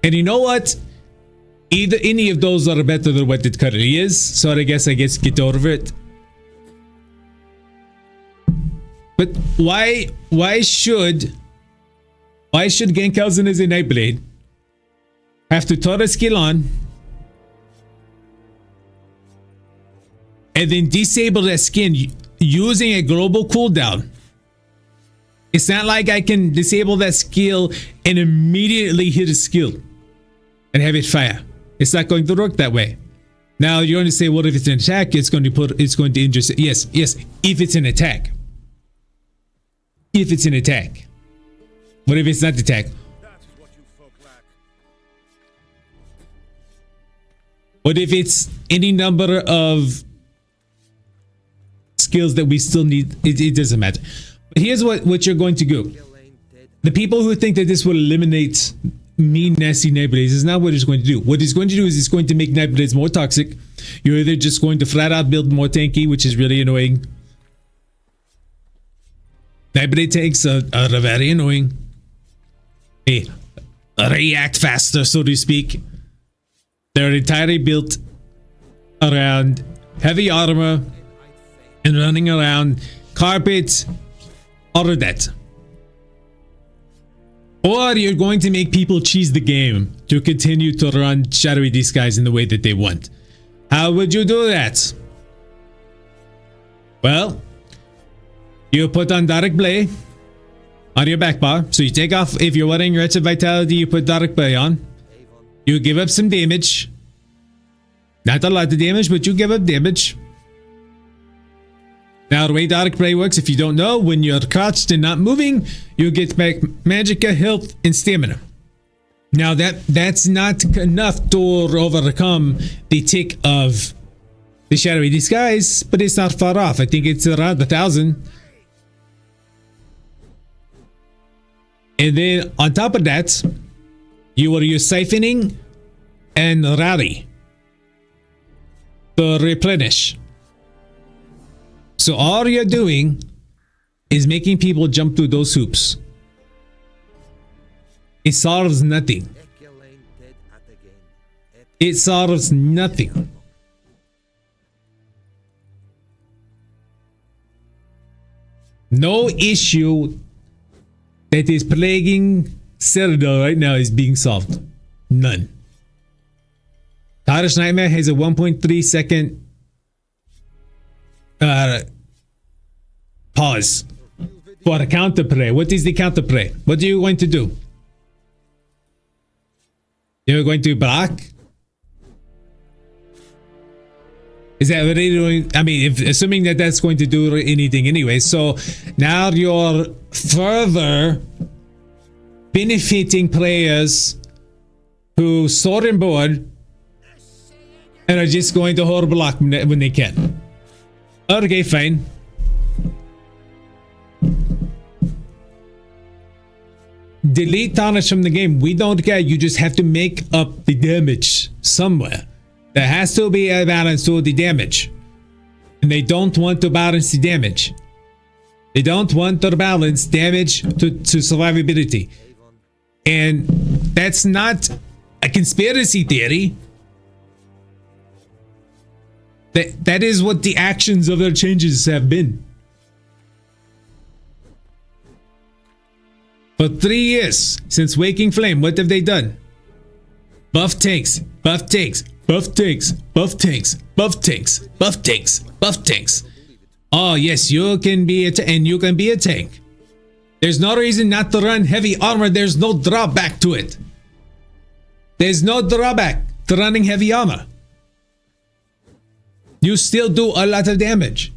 And you know what? Either any of those are better than what it currently is, so I guess get over it. But why should Gankhausen as a Nightblade have to turn a skill on and then disable that skin using a global cooldown? It's not like I can disable that skill and immediately hit a skill and have it fire. It's not going to work that way. Now you're going to say, well, if it's an attack, it's going to injure. Yes, if it's an attack. If it's an attack. What if it's not attack? What if it's any number of skills that we still need? It doesn't matter. But here's what you're going to do. The people who think that this will eliminate mean, nasty Nightblades is not what it's going to do. What it's going to do is it's going to make Nightblades more toxic. You're either just going to flat out build more tanky, which is really annoying. Nightblade tanks are very annoying. They react faster, so to speak. They're entirely built around heavy armor and running around carpet, all of that. Or you're going to make people cheese the game to continue to run shadowy disguise in the way that they want. How would you do that? Well, you put on Dark Blade on your back bar. So you take off, if you're wearing Wretched Vitality, you put Dark Blade on. You give up some damage. Not a lot of damage, but you give up damage. Now, the way Dark Blade works, if you don't know, when you're crouched and not moving, you get back magicka, health, and stamina. Now, that's not enough to overcome the tick of the shadowy disguise, but it's not far off. I think it's around 1,000. And then, on top of that, you will use siphoning and rally to replenish. So all you're doing is making people jump through those hoops. It solves nothing. It solves nothing. No issue that is plaguing Citadel right now is being solved. None. Cottage Nightmare has a 1.3 second pause for a counter prey. What is the counter prey? What are you going to do? You're going to block? Is that really doing? I mean, assuming that that's going to do anything anyway. So now you're further benefiting players who sword and board and are just going to hold block when they can. Okay, fine. Delete Tarnish from the game. We don't care. You just have to make up the damage somewhere. There has to be a balance to the damage. And they don't want to balance the damage. They don't want to balance damage to survivability. And that's not a conspiracy theory. That is what the actions of their changes have been. For 3 years since Waking Flame, what have they done? Buff tanks, buff tanks, buff tanks, buff tanks, buff tanks, buff tanks, buff tanks. Oh yes, you can be and you can be a tank. There's no reason not to run heavy armor. There's no drawback to it. There's no drawback to running heavy armor. You still do a lot of damage.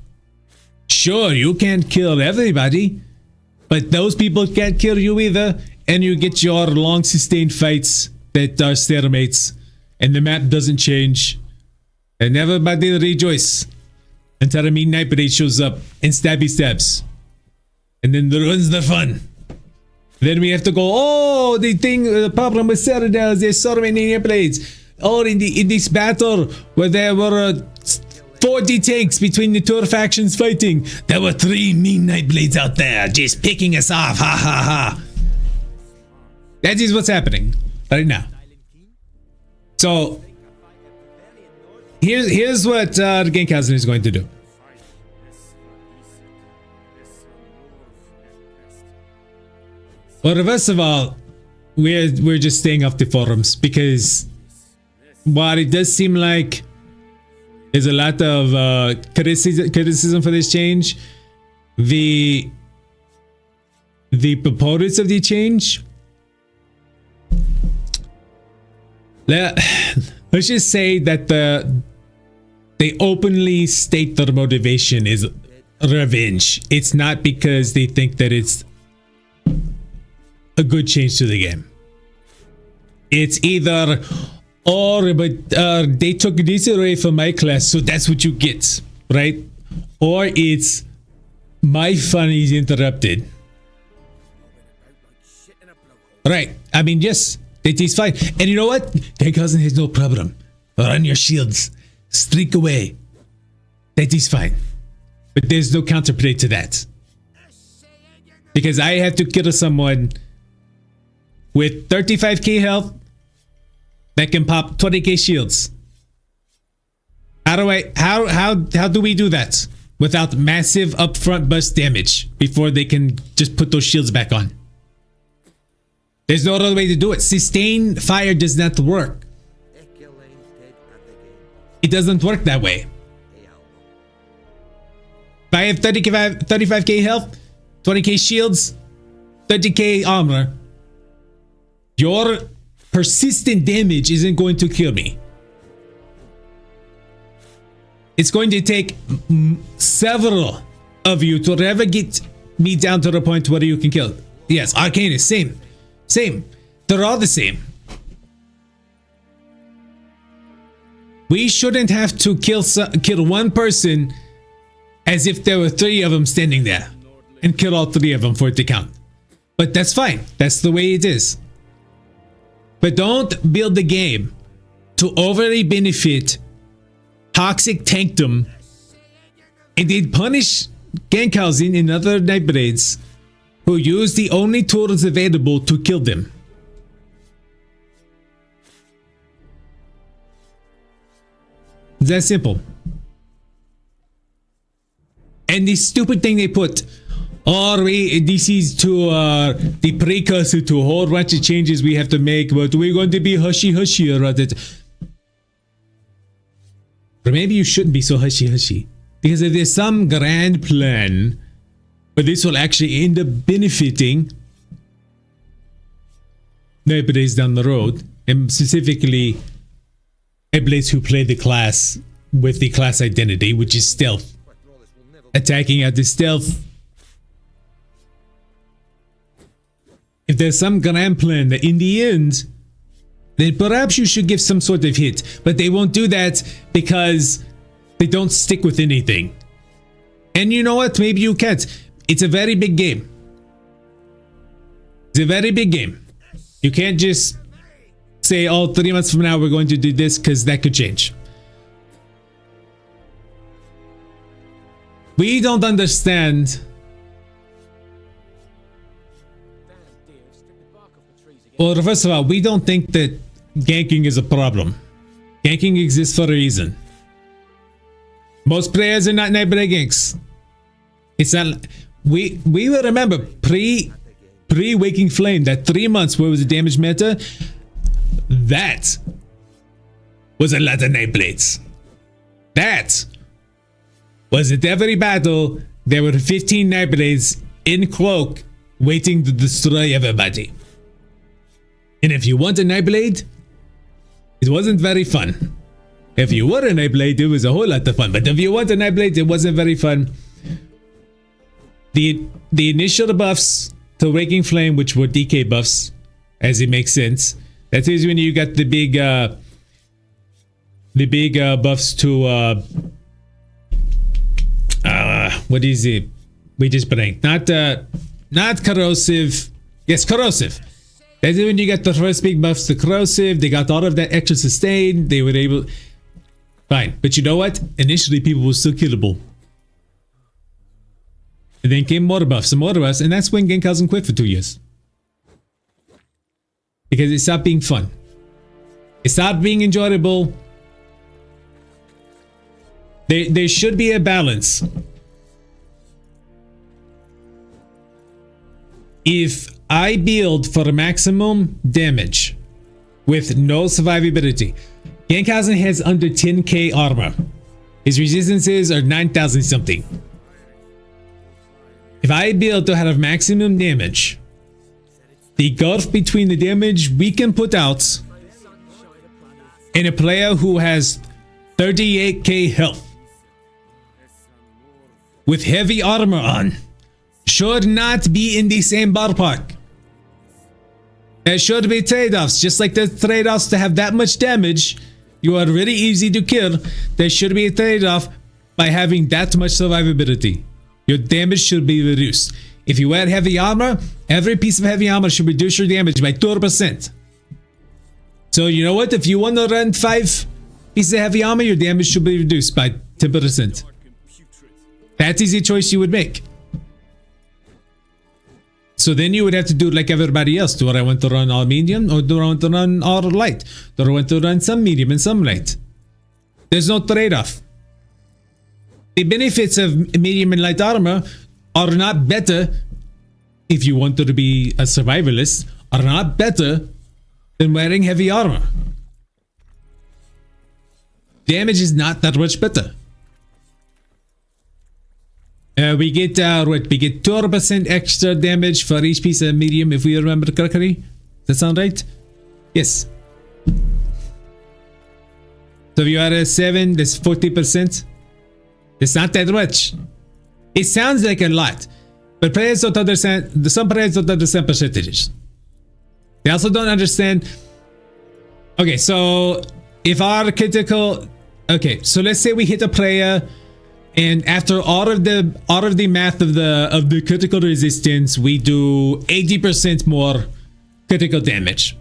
Sure, you can't kill everybody, but those people can't kill you either, and you get your long sustained fights that are stalemates, and the map doesn't change, and everybody rejoice until the mean Nightblade shows up and stabs, and then ruins the fun. Then we have to go, oh, the problem with Citadel is there's so many Nightblades. Oh, in this battle where there were 40 tanks between the two factions fighting, there were 3 mean Nightblades out there just picking us off. Ha ha ha. That is what's happening right now. So here's what Gankhausen is going to do. Well, first of all, we're just staying off the forums because while it does seem like there's a lot of criticism for this change, the proponents of the change, let's just say that they openly state their motivation is revenge. It's not because they think that it's a good change to the game. It's either, or but they took this away from my class, so that's what you get, right? Or it's my fun is interrupted. Right. I mean, yes, that is fine. And you know what? Gankhausen has no problem. Run your shields. Streak away. That is fine. But there's no counterplay to that. Because I have to kill someone with 35k health that can pop 20k shields. How do we do that without massive upfront burst damage before they can just put those shields back on? There's no other way to do it. Sustained fire does not work. It doesn't work that way. If I have 35k health, 20k shields, 30k armor, your persistent damage isn't going to kill me. It's going to take several of you to ever get me down to the point where you can kill. Yes, Arcane is same. They're all the same. We shouldn't have to kill one person as if there were 3 of them standing there and kill all 3 of them for it to count. But that's fine. That's the way it is. But don't build the game to overly benefit toxic tankdom and then punish Gankhausen and other Nightblades who use the only tools available to kill them. It's that simple. And the stupid thing they put, Or this is to the precursor to a whole bunch of changes we have to make, but we're going to be hushy about it. Or maybe you shouldn't be so hushy. Because if there's some grand plan, but this will actually end up benefiting Nightblades down the road, and specifically Nightblades who play the class with the class identity, which is stealth. Attacking at the stealth. If there's some grand plan that in the end, then perhaps you should give some sort of hit. But they won't do that because they don't stick with anything. And you know what? Maybe you can't. It's a very big game. It's a very big game. You can't just say, oh, 3 months from now we're going to do this, because that could change. We don't understand. Well, first of all, we don't think that ganking is a problem. Ganking exists for a reason. Most players are not Nightblade ganks. It's not. We will remember pre-Waking Flame, that 3 months where was the damage meta. That was a lot of Nightblades. That was at every battle there were 15 Nightblades in Cloak waiting to destroy everybody. And if you want a Nightblade, it wasn't very fun. If you were a Nightblade, it was a whole lot of fun. But if you want a Nightblade, it wasn't very fun. The initial buffs to Waking Flame, which were DK buffs, as it makes sense. That is when you got the big buffs to what is it? We just blanked. Not corrosive. Yes, corrosive. That's when you got the first big buffs to corrosive. They got all of that extra sustain. They were able. Fine, but you know what? Initially, people were still killable. And then came more buffs and more buffs, and that's when Gankhausen quit for 2 years. Because it stopped being fun. It stopped being enjoyable. There should be a balance. If I build for maximum damage with no survivability, Gankhausen has under 10k armor. His resistances are 9,000 something. If I build to have maximum damage, the gulf between the damage we can put out and a player who has 38k health with heavy armor on should not be in the same ballpark. There should be trade-offs, just like there's trade-offs to have that much damage. You are really easy to kill. There should be a trade-off by having that much survivability. Your damage should be reduced. If you wear heavy armor, every piece of heavy armor should reduce your damage by 2%. So you know what? If you want to run 5 pieces of heavy armor, your damage should be reduced by 10%. That is the choice you would make. So then you would have to do it like everybody else. Do I want to run all medium, or do I want to run all light? Do I want to run some medium and some light? There's no trade-off. The benefits of medium and light armor are not better, if you want to be a survivalist, are not better than wearing heavy armor. Damage is not that much better. We get what? We get 2% extra damage for each piece of medium, if we remember correctly. Does that sound right? Yes. So if you are a 7, that's 40%. It's not that much. It sounds like a lot, but players don't understand. Some players don't understand percentages. They also don't understand. Okay, so if our critical, okay, so let's say we hit a player, and after all of the math of the critical resistance, we do 80% more critical damage,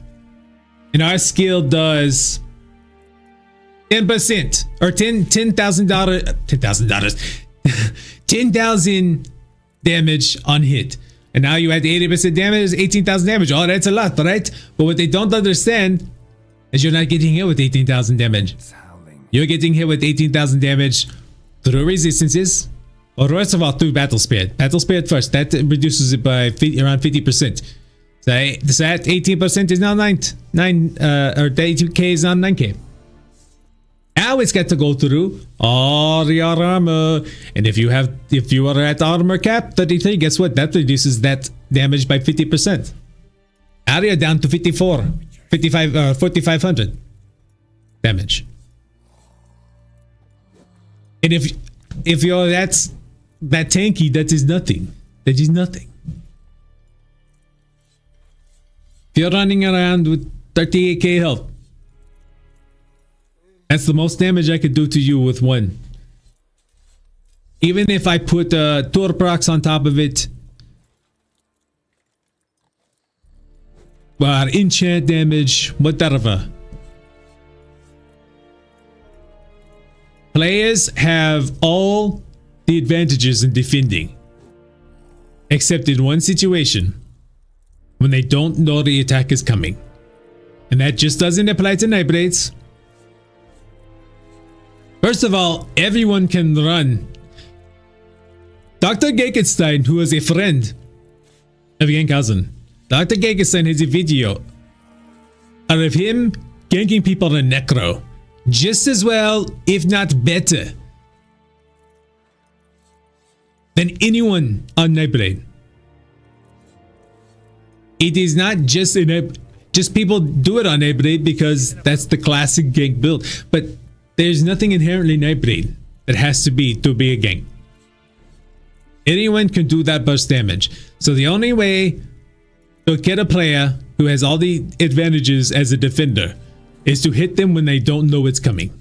and our skill does 10% or $10,000 damage on hit. And now you add 80% damage, 18,000 damage. Oh, that's a lot, right? But what they don't understand is you're not getting hit with 18,000 damage. You're getting hit with 18,000 damage through resistances, Or first of all, through Battle Spirit. Battle Spirit first. That reduces it by around 50%. So that 18% is now 9 or the 82k is now 9k. Now it's got to go through all your armor. And if you are at armor cap 33, guess what? That reduces that damage by 50%. Now you're down to 4,500 damage. And if you're that tanky, that is nothing. That is nothing. If you're running around with 38k health, that's the most damage I could do to you with one. Even if I put Tour procs on top of it, or enchant damage, whatever. Players have all the advantages in defending, except in one situation, when they don't know the attack is coming. And that just doesn't apply to Nightblades. First of all, everyone can run. Dr. Gankhausen, who is a friend of Gankhausen, Dr. Gankhausen has a video of him ganking people in Necro just as well, if not better, than anyone on Nightblade. It is not just people do it on Nightblade because that's the classic gank build, but there's nothing inherently Nightblade that has to be a gank. Anyone can do that burst damage. So the only way to get a player who has all the advantages as a defender is to hit them when they don't know it's coming.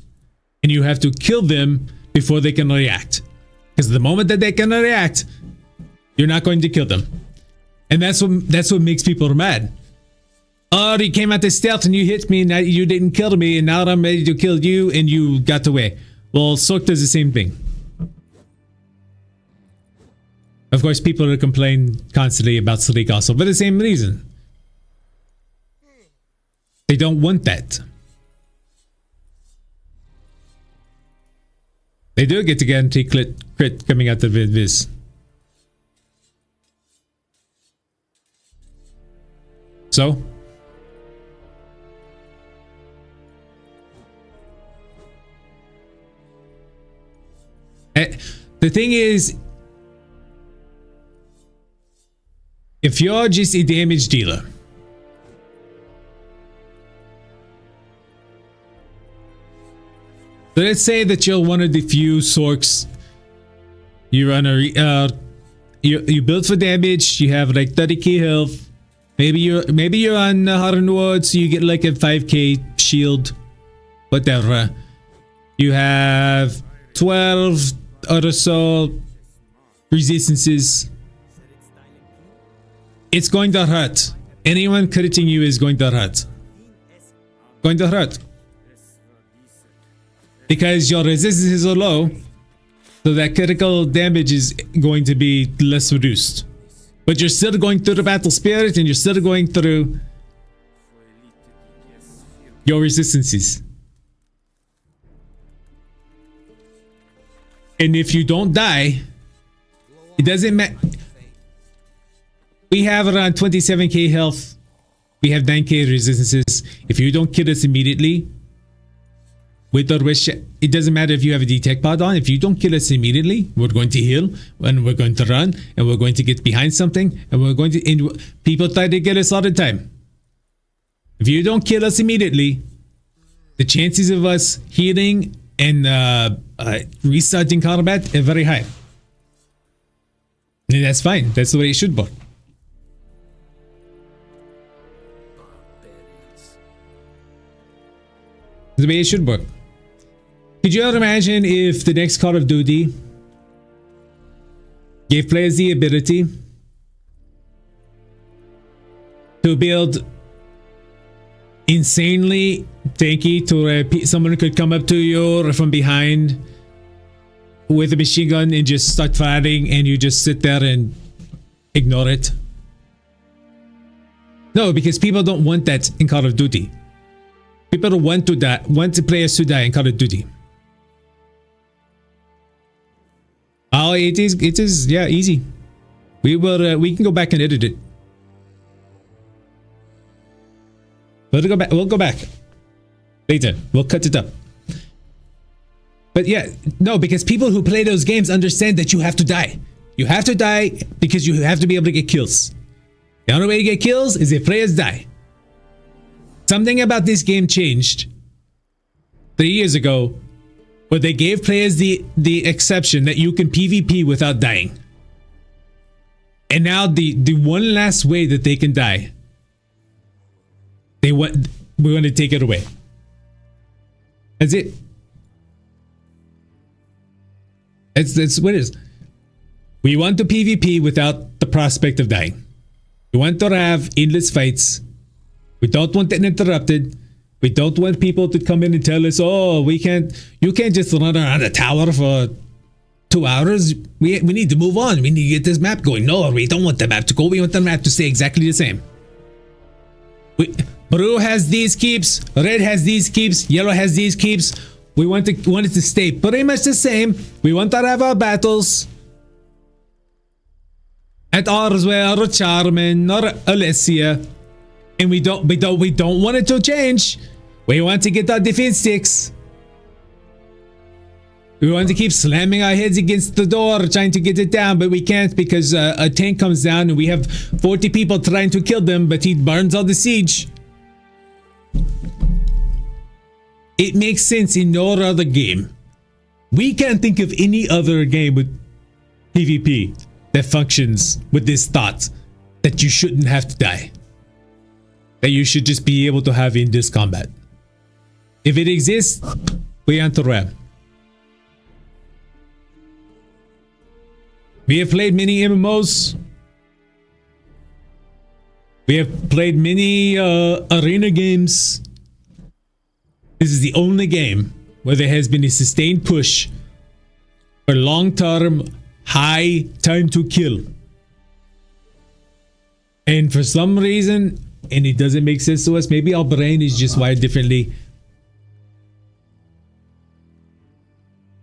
And you have to kill them before they can react. Because the moment that they can react, you're not going to kill them. And that's what makes people mad. Oh, you came out to stealth and you hit me and now you didn't kill me and now I'm ready to kill you and you got away. Well, Sork does the same thing. Of course, people will complain constantly about Sleek also for the same reason. They don't want that. They do get to guarantee crit coming out of Viz. So? The thing is, if you're just a damage dealer, so let's say that you're one of the few Sorks. You run a you build for damage. You have like 30k health. Maybe you're on Hardwood, so you get like a 5k shield, whatever. You have 12 or so resistances. It's going to hurt. Anyone critting you is going to hurt. Going to hurt. Because your resistances are low, so that critical damage is going to be less reduced. But you're still going through the battle spirit and you're still going through your resistances. And if you don't die, it doesn't matter. We have around 27k health. We have 9k resistances. If you don't kill us immediately, with or with, it doesn't matter if you have a detect pod on. If you don't kill us immediately, we're going to heal and we're going to run and we're going to get behind something and we're going to. People try to kill us all the time. If you don't kill us immediately, the chances of us healing and restarting combat are very high. And that's fine. That's the way it should work. The way it should work. Could you imagine if the next Call of Duty gave players the ability to build insanely tanky to where someone could come up to you from behind with a machine gun and just start firing and you just sit there and ignore it? No, because people don't want that in Call of Duty. People don't want to die, want the players to die in Call of Duty. Oh, it is, yeah, easy. We will, we can go back and edit it. We'll go back. Later, we'll cut it up. But yeah, no, because people who play those games understand that you have to die. You have to die because you have to be able to get kills. The only way to get kills is if players die. Something about this game changed 3 years ago, where they gave players the exception that you can PvP without dying. And now the one last way that they can die, we want to take it away. That's it. That's what it is. We want to PvP without the prospect of dying. We want to have endless fights. We don't want it interrupted. We don't want people to come in and tell us, oh, you can't just run around the tower for 2 hours. We need to move on. We need to get this map going. No, we don't want the map to go. We want the map to stay exactly the same. Blue has these keeps. Red has these keeps. Yellow has these keeps. We want it to stay pretty much the same. We want to have our battles at Arswell or Charmin or Alessia. And we don't want it to change. We want to get our defense sticks. We want to keep slamming our heads against the door trying to get it down, but we can't because a tank comes down and we have 40 people trying to kill them, but he burns all the siege. It makes sense in no other game. We can't think of any other game with PvP that functions with this thought that you shouldn't have to die. That you should just be able to have in this combat. If it exists, we enter RAM. We have played many MMOs. We have played many arena games. This is the only game where there has been a sustained push for long-term, high time to kill. And for some reason, and it doesn't make sense to us, maybe our brain is just wired differently.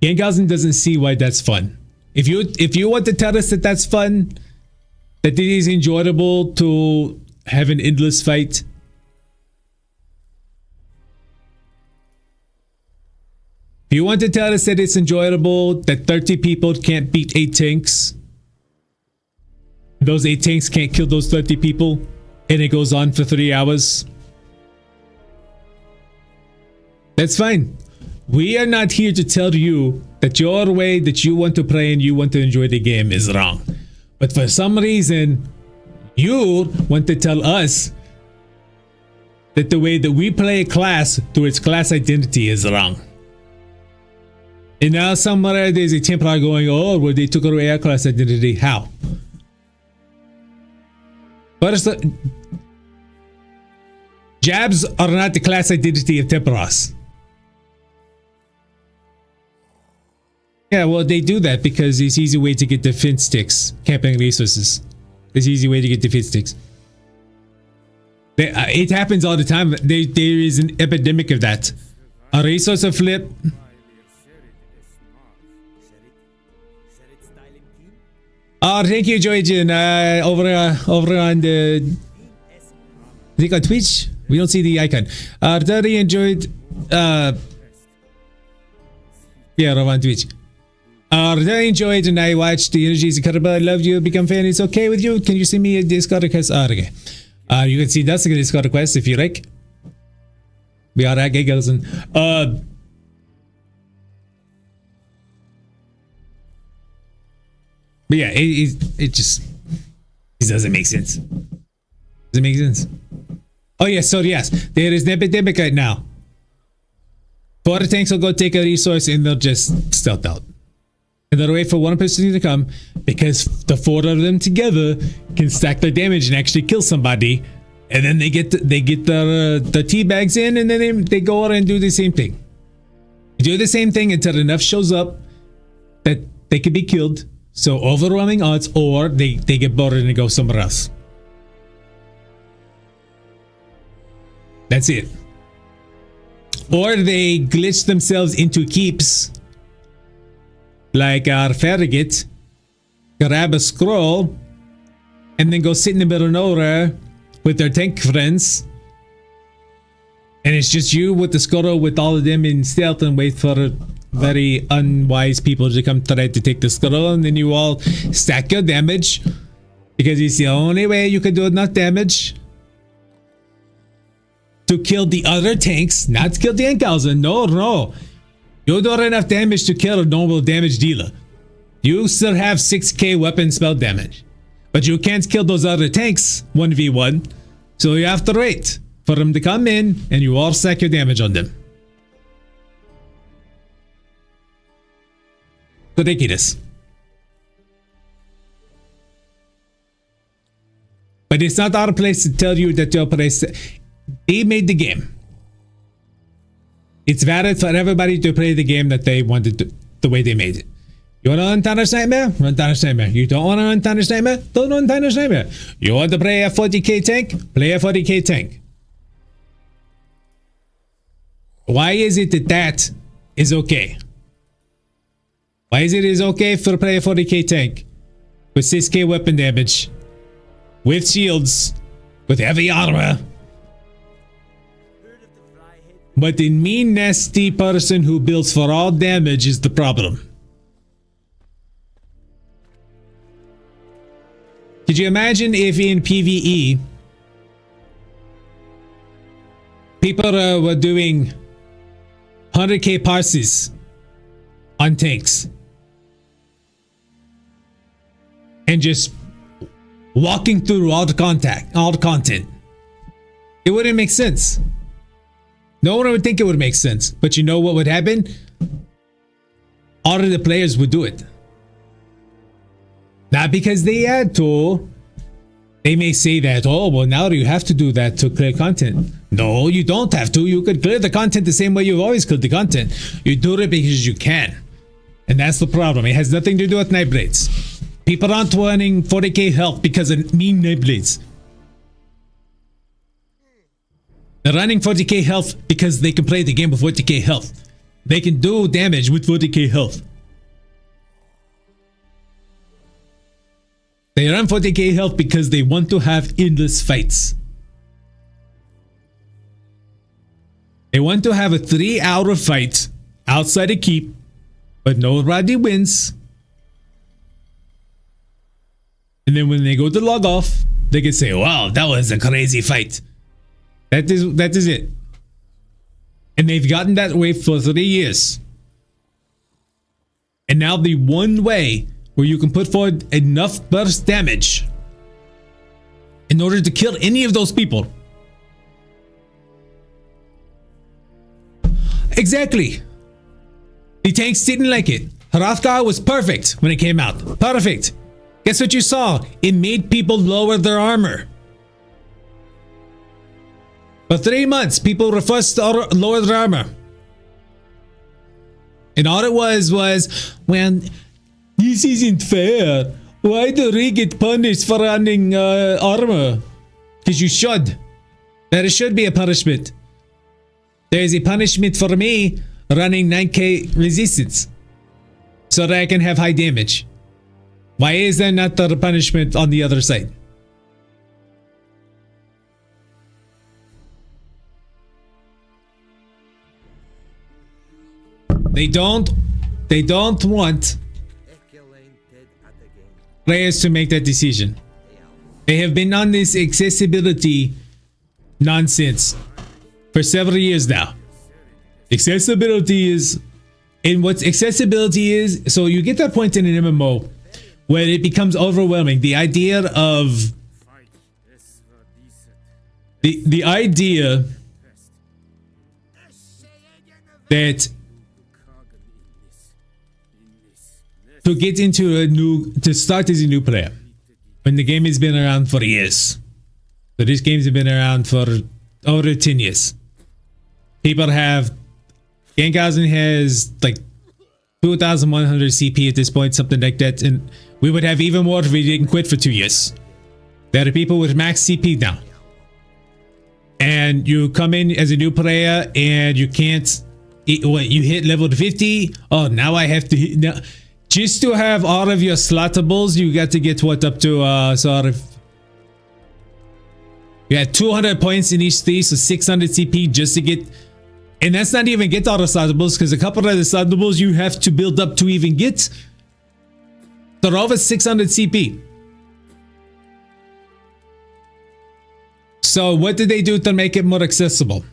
Gankhausen doesn't see why that's fun. If you want to tell us that that's fun, that it is enjoyable to have an endless fight, if you want to tell us that it's enjoyable that 30 people can't beat 8 tanks, those 8 tanks can't kill those 30 people, and it goes on for 3 hours, that's fine. We are not here to tell you that your way that you want to play and you want to enjoy the game is wrong. But for some reason, you want to tell us that the way that we play a class through its class identity is wrong. And now somewhere there's a Templar going, oh, well, they took away our class identity. How? First, jabs are not the class identity of Templars. Yeah, well, they do that because it's an easy way to get defense sticks, camping resources. It's an easy way to get defense sticks. It happens all the time. There is an epidemic of that. A resource flip. Oh, thank you, Joyjin. Over on the, I think on Twitch. We don't see the icon. Thoroughly enjoyed. Yeah, over on Twitch. Really enjoyed and I watched the energies incredible. I loved you. Become fan. It's okay with you. Can you send me a Discord request? Okay. You can see that's a Discord request if you like. We are at Gankhausen. But yeah, it just doesn't make sense. Does it make sense? Oh yeah, so yes, there is an epidemic right now. 4 tanks will go take a resource and they'll just stealth out. And they'll wait for one person to come because the 4 of them together can stack their damage and actually kill somebody. And then they get the tea bags in and then they go out and do the same thing. They do the same thing until enough shows up that they can be killed. So overwhelming odds, or they get bored and they go somewhere else. That's it. Or they glitch themselves into keeps like our Farragut, grab a scroll, and then go sit in the middle of nowhere with their tank friends. And it's just you with the scroll with all of them in stealth and wait for very unwise people to come try to take the scroll, and then you all stack your damage because it's the only way you can do enough damage to kill the other tanks, not kill the Gankhausen. No. You don't have enough damage to kill a normal damage dealer. You still have 6k weapon spell damage. But you can't kill those other tanks 1v1. So you have to wait for them to come in and you all stack your damage on them. Ridiculous. But it's not our place to tell you that your place. They made the game. It's valid for everybody to play the game that they wanted to, the way they made it. You want to run Tanner's Nightmare? Run Tanner's Nightmare. You don't want to run Tanner's Nightmare? Don't run Tanner's Nightmare. You want to play a 40k tank? Play a 40k tank. Why is it that that is okay? Why is it okay for play a 40k tank with 6k weapon damage, with shields, with heavy armor, but the mean nasty person who builds for all damage is the problem? Could you imagine if in PvE people were doing 100k parses on tanks and just walking through all the content? It wouldn't make sense. No one would think it would make sense. But you know what would happen? All of the players would do it. Not because they had to. They may say that, oh, well, now you have to do that to clear content. No, you don't have to. You could clear the content the same way you've always cleared the content. You do it because you can. And that's the problem. It has nothing to do with Nightblades. People aren't running 40k health because of mean Nightblades. They're running 40k health because they can play the game with 40k health. They can do damage with 40k health. They run 40k health because they want to have endless fights. They want to have a 3-hour fight outside a keep, but nobody wins. And then when they go to log off, they can say, wow, that was a crazy fight. That is it. And they've gotten that way for 3 years. And now the one way where you can put forward enough burst damage in order to kill any of those people. Exactly. The tanks didn't like it. Hrothgar was perfect when it came out. Perfect. Guess what you saw? It made people lower their armor. For 3 months, people refused to lower their armor. And all it was, well, this isn't fair. Why do we get punished for running armor? Because you should. There should be a punishment. There is a punishment for me running 9k resistance so that I can have high damage. Why is there not the punishment on the other side? They don't want players to make that decision. They have been on this accessibility nonsense for several years now. Accessibility is, and what accessibility is, so you get that point in an MMO where it becomes overwhelming. The idea of the idea that to get into to start as a new player when the game has been around for years. So these games have been around for over 10 years. People have, Gankhausen has like 2,100 CP at this point, something like that, and we would have even more if we didn't quit for 2 years. There are people with max CP now. And you come in as a new player and you can't, you hit level 50, oh, now I have to hit, now. just to have all of your slottables, you got to get what up to sort of. You had 200 points in each stage, so 600 CP just to get. And that's not even get all the slottables, because a couple of the slottables you have to build up to even get. They're over 600 CP. So what did they do to make it more accessible?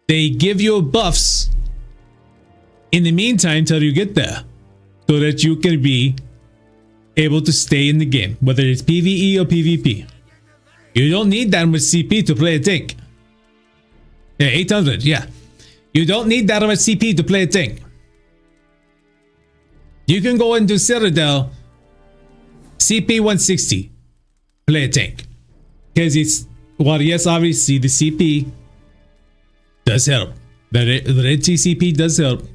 They give you buffs in the meantime till you get there, so that you can be able to stay in the game, whether it's PvE or PvP. You don't need that much CP to play a tank. Yeah, 800, yeah. You don't need that much CP to play a tank. You can go into Citadel, CP 160, play a tank. Because it's, well, yes, obviously the CP does help. The red TCP does help.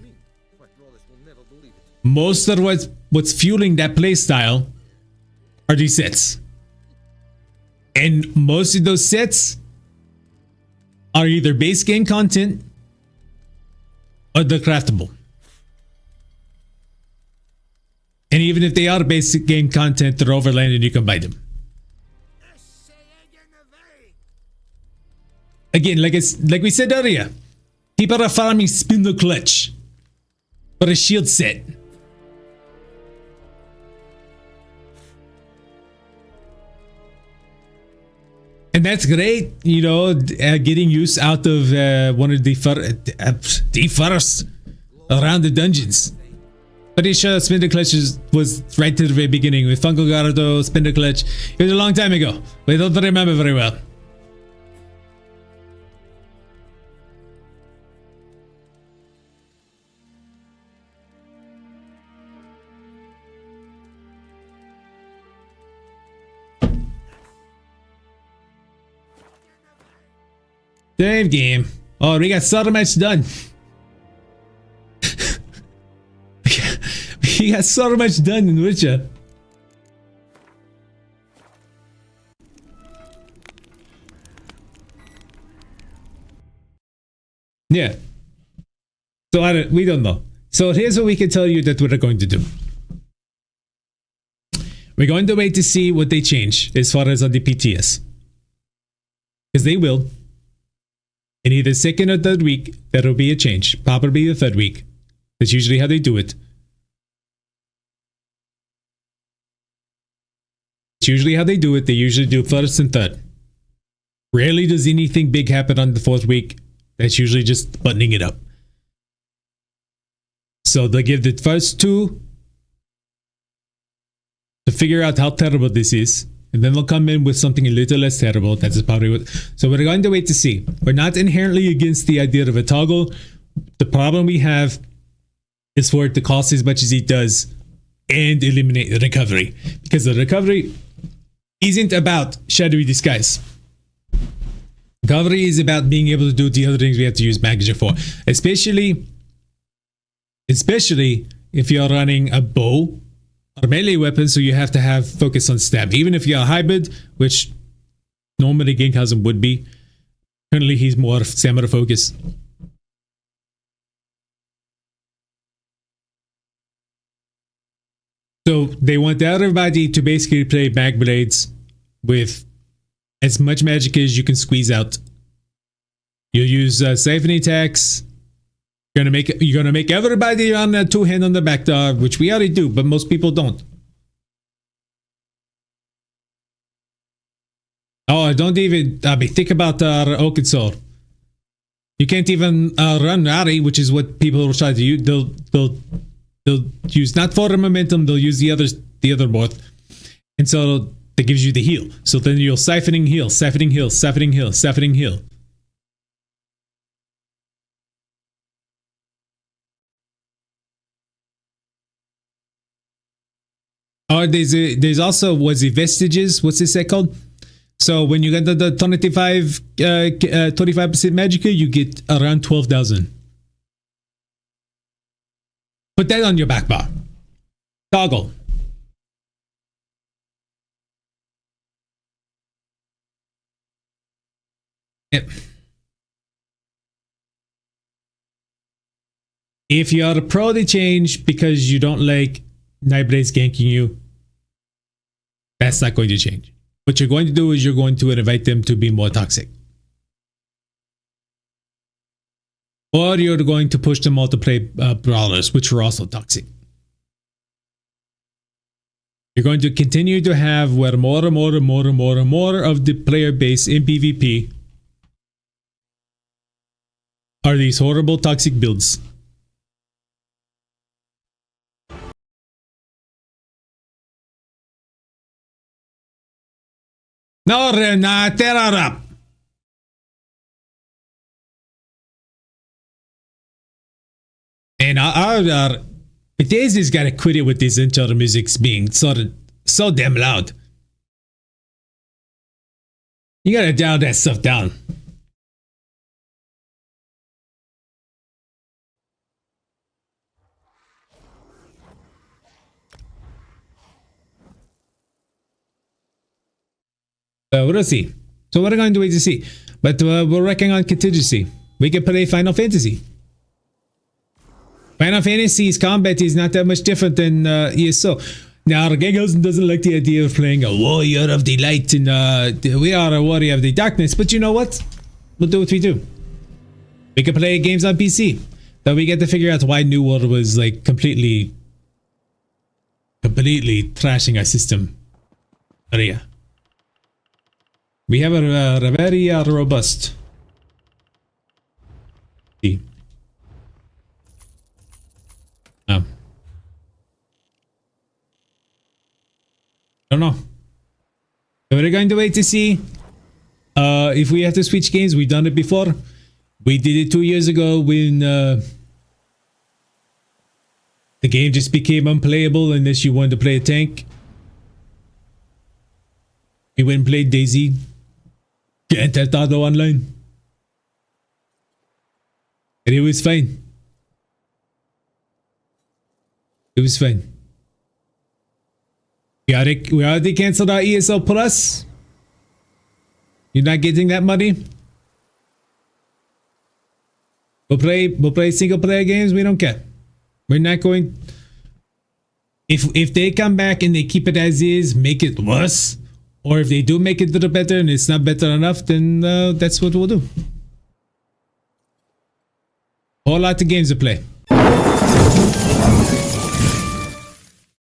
Most of what's fueling that playstyle are these sets. And most of those sets are either base game content or they're craftable. And even if they are basic game content, they're overland and you can buy them. Again, like we said earlier, people are farming spindle clutch for a shield set. And that's great, you know, getting use out of one of the first around the dungeons. Pretty sure Spindle Clutch was right to the very beginning with Fungal Gardo, Spindle Clutch. It was a long time ago, but I don't remember very well. Save game. Oh, we got Soda match done. We got so much done in Witcher. Yeah. So we don't know. So here's what we can tell you that we're going to do. We're going to wait to see what they change as far as on the PTS. Because they will. In either second or third week, there will be a change. Probably the third week. That's usually how they do it. It's usually how they do it. They usually do first and third. Rarely does anything big happen on the fourth week. That's usually just buttoning it up. So they'll give the first two to figure out how terrible this is. And then they'll come in with something a little less terrible. That's probably what. So we're going to wait to see. We're not inherently against the idea of a toggle. The problem we have is for it to cost as much as it does and eliminate the recovery. Because the recovery isn't about shadowy disguise. Recovery is about being able to do the other things we have to use Magic for. Especially if you're running a bow or melee weapon, so you have to have focus on stab. Even if you're a hybrid, which normally Gankhausen would be. Currently he's more stamina focus. So they want everybody to basically play Magblades with as much magic as you can squeeze out. You'll use siphoning attacks. You're gonna make everybody on a two-hand on the back door, which we already do, but most people don't. Oh, don't even think about Oaken Sword. You can't even run Ari, which is what people will try to use. They'll use not for the momentum, they'll use the other both. And so that gives you the heal. So then you'll siphoning heal, siphoning heal, siphoning heal, siphoning heal. Or there's also what's the vestiges, what's this set called? So when you get the 25% magicka, you get around 12,000. Put that on your back bar. Toggle. Yep. If you are pro to change because you don't like Nightblade's ganking you, that's not going to change. What you're going to do is you're going to invite them to be more toxic. Or you're going to push them all to play brawlers, which are also toxic. You're going to continue to have where more and more and more and more and more of the player base in PvP are these horrible toxic builds. No, Renata. And our PTS has got to quit it with this intro music's being so damn loud. You gotta dial that stuff down. We'll see. So we're going to wait to see. But we're working on contingency. We can play Final Fantasy. Final Fantasy's combat is not that much different than ESO. Now, Gankhausen doesn't like the idea of playing a warrior of the light and we are a warrior of the darkness. But you know what? We'll do what we do. We can play games on PC. But we get to figure out why New World was like completely trashing our system. But yeah. We have a very robust team. I don't know. We're going to wait to see if we have to switch games. We've done it before. We did it 2 years ago when the game just became unplayable unless you wanted to play a tank. We went and played DayZ. Grand Theft Auto Online. And it was fine. It was fine. We already canceled our ESL Plus. You're not getting that money. We'll play single player games. We don't care. We're not going. If they come back and they keep it as is, make it worse, or if they do make it a little better and it's not better enough, then that's what we'll do. Whole lot of games to play.